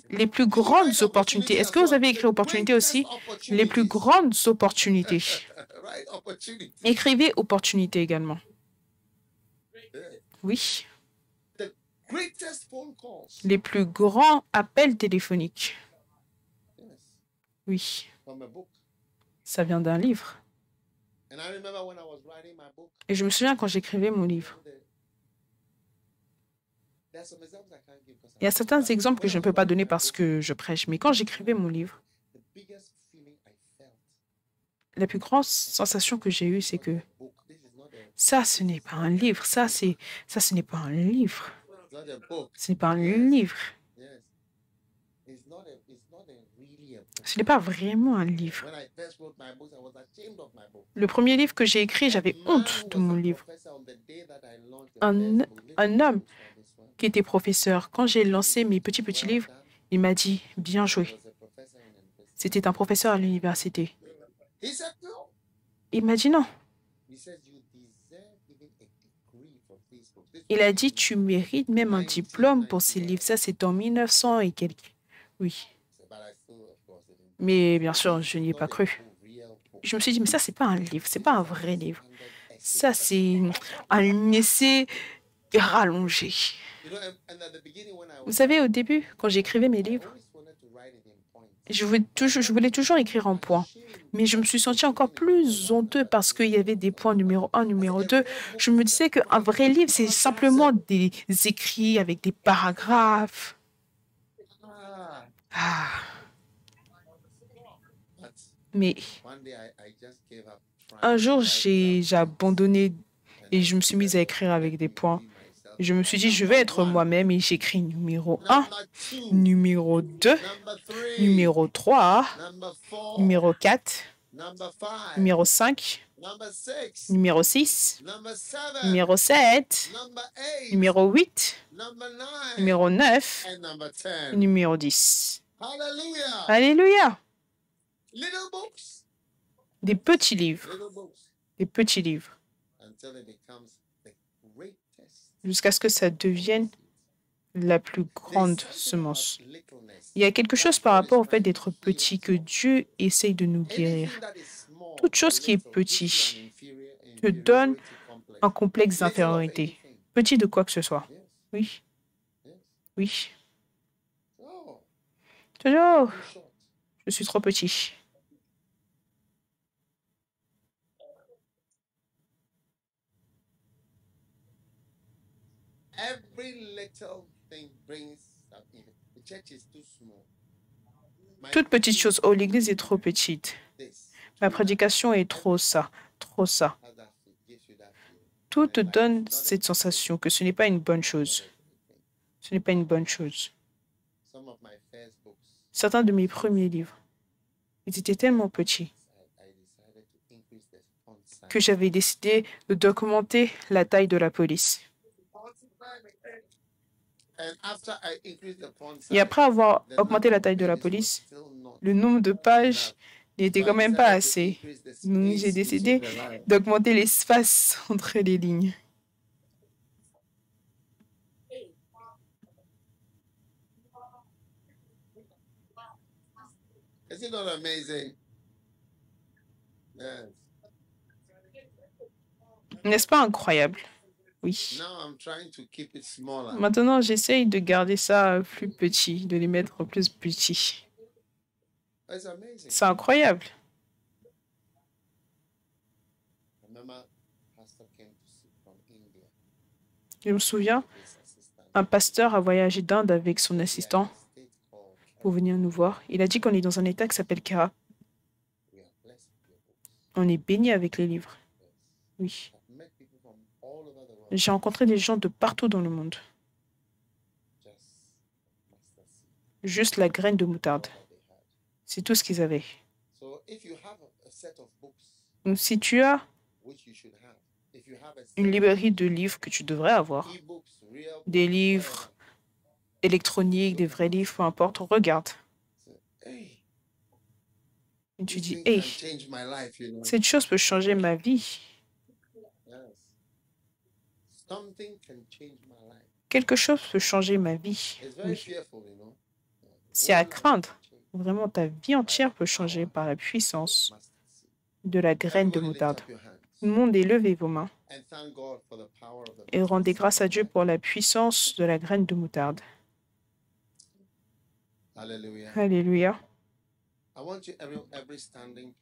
Les plus grandes opportunités. Est-ce que vous avez écrit opportunités aussi? Les plus grandes opportunités. Écrivez opportunités également. Oui. Les plus grands appels téléphoniques. Oui. Ça vient d'un livre. Et je me souviens quand j'écrivais mon livre. Il y a certains exemples que je ne peux pas donner parce que je prêche, mais quand j'écrivais mon livre, la plus grande sensation que j'ai eue, c'est que ça, ce n'est pas un livre, ça, ce n'est pas un livre. Ce n'est pas un livre. Ce n'est pas vraiment un livre. Le premier livre que j'ai écrit, j'avais honte de mon livre. Un homme qui était professeur, quand j'ai lancé mes petits livres, il m'a dit « Bien joué ». C'était un professeur à l'université. Il m'a dit non. Il a dit « Tu mérites même un diplôme pour ces livres ». Ça, c'est en 1900 et quelques. Oui. Mais bien sûr, je n'y ai pas cru. je me suis dit, mais ça, c'est pas un livre, c'est pas un vrai livre. Ça, c'est un essai rallongé. Vous savez, au début, quand j'écrivais mes livres, je voulais toujours écrire en points. Mais je me suis sentie encore plus honteux parce qu'il y avait des points numéro 1, numéro 2. Je me disais qu'un vrai livre, c'est simplement des écrits avec des paragraphes. Ah. Mais un jour, j'ai abandonné et je me suis mise à écrire avec des points. Je me suis dit, je vais être moi-même et j'écris numéro 1, numéro 2, numéro 3, numéro 4, numéro 5, numéro 6, numéro 7, numéro 8, numéro 9, et numéro 10. Alléluia! Des petits livres. Des petits livres. Jusqu'à ce que ça devienne la plus grande semence. Il y a quelque chose par rapport au fait d'être petit que Dieu essaye de nous guérir. Toute chose qui est petit te donne un complexe d'infériorité. Petit de quoi que ce soit. Oui. Oui. Toujours. Je suis trop petit. Toute petite chose. Oh, l'église est trop petite. Ma prédication est trop ça, trop ça. Tout te donne cette sensation que ce n'est pas une bonne chose. Ce n'est pas une bonne chose. Certains de mes premiers livres, ils étaient tellement petits que j'avais décidé d'augmenter la taille de la police. Et après avoir augmenté la taille de la police, le nombre de pages n'était quand même pas assez. Donc j'ai décidé d'augmenter l'espace entre les lignes. N'est-ce pas incroyable? Oui. Maintenant, j'essaye de garder ça plus petit, de les mettre plus petits. C'est incroyable. Je me souviens, un pasteur a voyagé d'Inde avec son assistant pour venir nous voir. Il a dit qu'on est dans un état qui s'appelle Kara. On est béni avec les livres. Oui. J'ai rencontré des gens de partout dans le monde. Juste la graine de moutarde. C'est tout ce qu'ils avaient. Donc, si tu as une librairie de livres que tu devrais avoir, des livres électroniques, des vrais livres, peu importe, regarde. Et tu dis, hey, cette chose peut changer ma vie. Quelque chose peut changer ma vie. Oui. C'est à craindre. Vraiment, ta vie entière peut changer par la puissance de la graine de moutarde. Tout le monde, élevez vos mains et rendez grâce à Dieu pour la puissance de la graine de moutarde. Alléluia.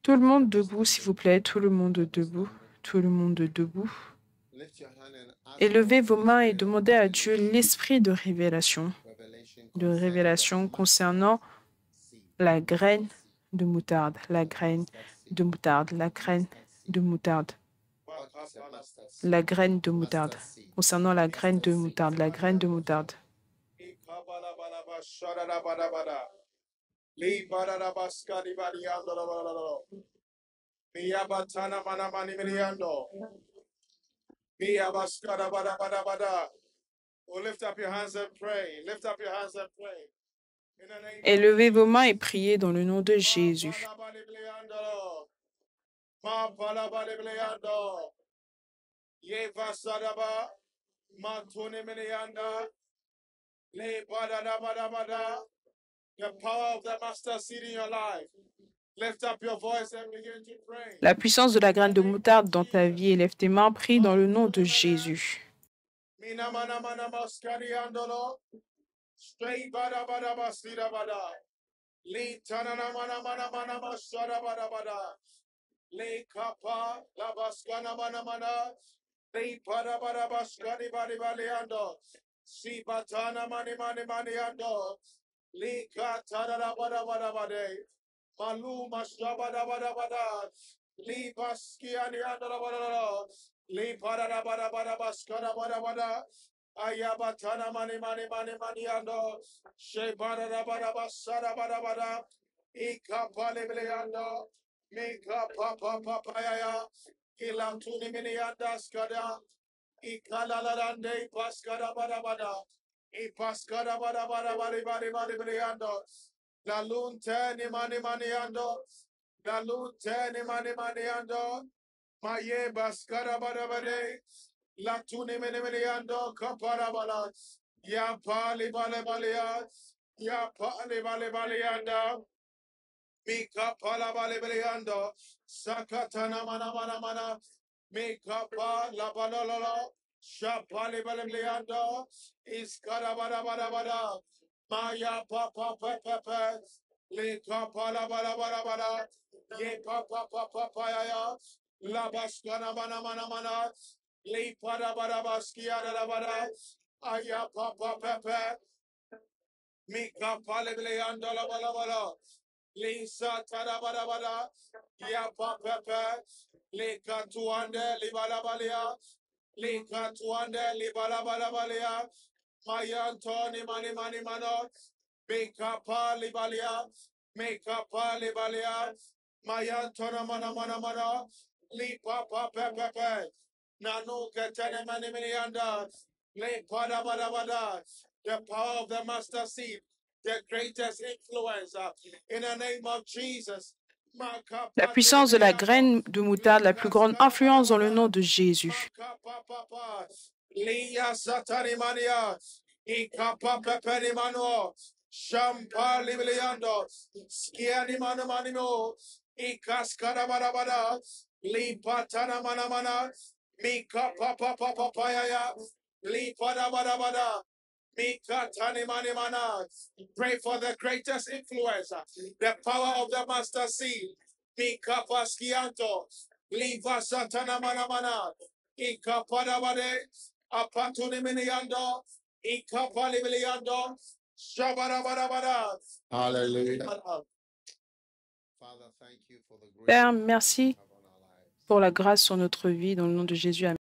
Tout le monde debout, s'il vous plaît. Tout le monde debout. Tout le monde debout. Élevez vos mains et demandez à Dieu l'esprit de révélation concernant la graine de moutarde, la graine de moutarde, la graine de moutarde, la graine de moutarde, concernant la graine de moutarde, la graine de moutarde. Élevez vos mains et priez dans le nom de Jésus. The power of the master seed in your life. La puissance de la graine de moutarde dans ta vie. Et lève tes mains, prie dans le nom de Jésus. Le kapa la baskana mana mana. Le para bara baskani bari bali ando. Si batana mani mani mani ando. Le katara la bara bara bade. Malu masaba da bara bara. Le baski ani ando la bara. Le para la bara bara baskana bara bara. Ayabatana mani mani mani mani ando. She bara la bara basara bara bara. Ikapa le bile ando. Mika papa papaya, ilantuni minianda skada, ikalalande paskada bada bada, ipaskada bada bada bari bari bari bariando, la lunte ni mani ando, la lunte ni mani ando, maye baskada bada bade, la tuni mini ando kapara bala, ya pali bale balia, ya pali bale balianda. Mika pala bale beleando, sakatana mana mana mana, mika pa la balolo, shapale bale beleando, iskara bada bada bada, maya papa pepe, lika pala bada bada bada, ye papa papa ya, la baskana mana mana mana, li pada bada baskia da bada, aya papa pepe, mika pale beleando la bala bala. Lisa Tadabadabada, Yapa Pepe, Lika Tuande, Libalabalia, Lika Tuande, Libalabalabalia, Mayantoni Mani Mani Mano, Bikapa Libalia, Makapa Libalia, Mayantona Mana Mana Mana, Lipa Pepe, Nanu Katana Mani Manianda, Lipada Badabada, the power of the master seed. The greatest influence in the name of Jesus. La puissance de la graine de moutarde, la plus grande influence dans le nom de Jésus. Pray for the greatest influence, the power of the master seed. Mika paskianto, liva satana mana mana, ika padabade, apatuni miniando, ika palibiliando, shabarabara. Hallelujah. Father, thank you for the grace Père, merci pour la grâce sur notre vie dans le nom de Jésus. Amen.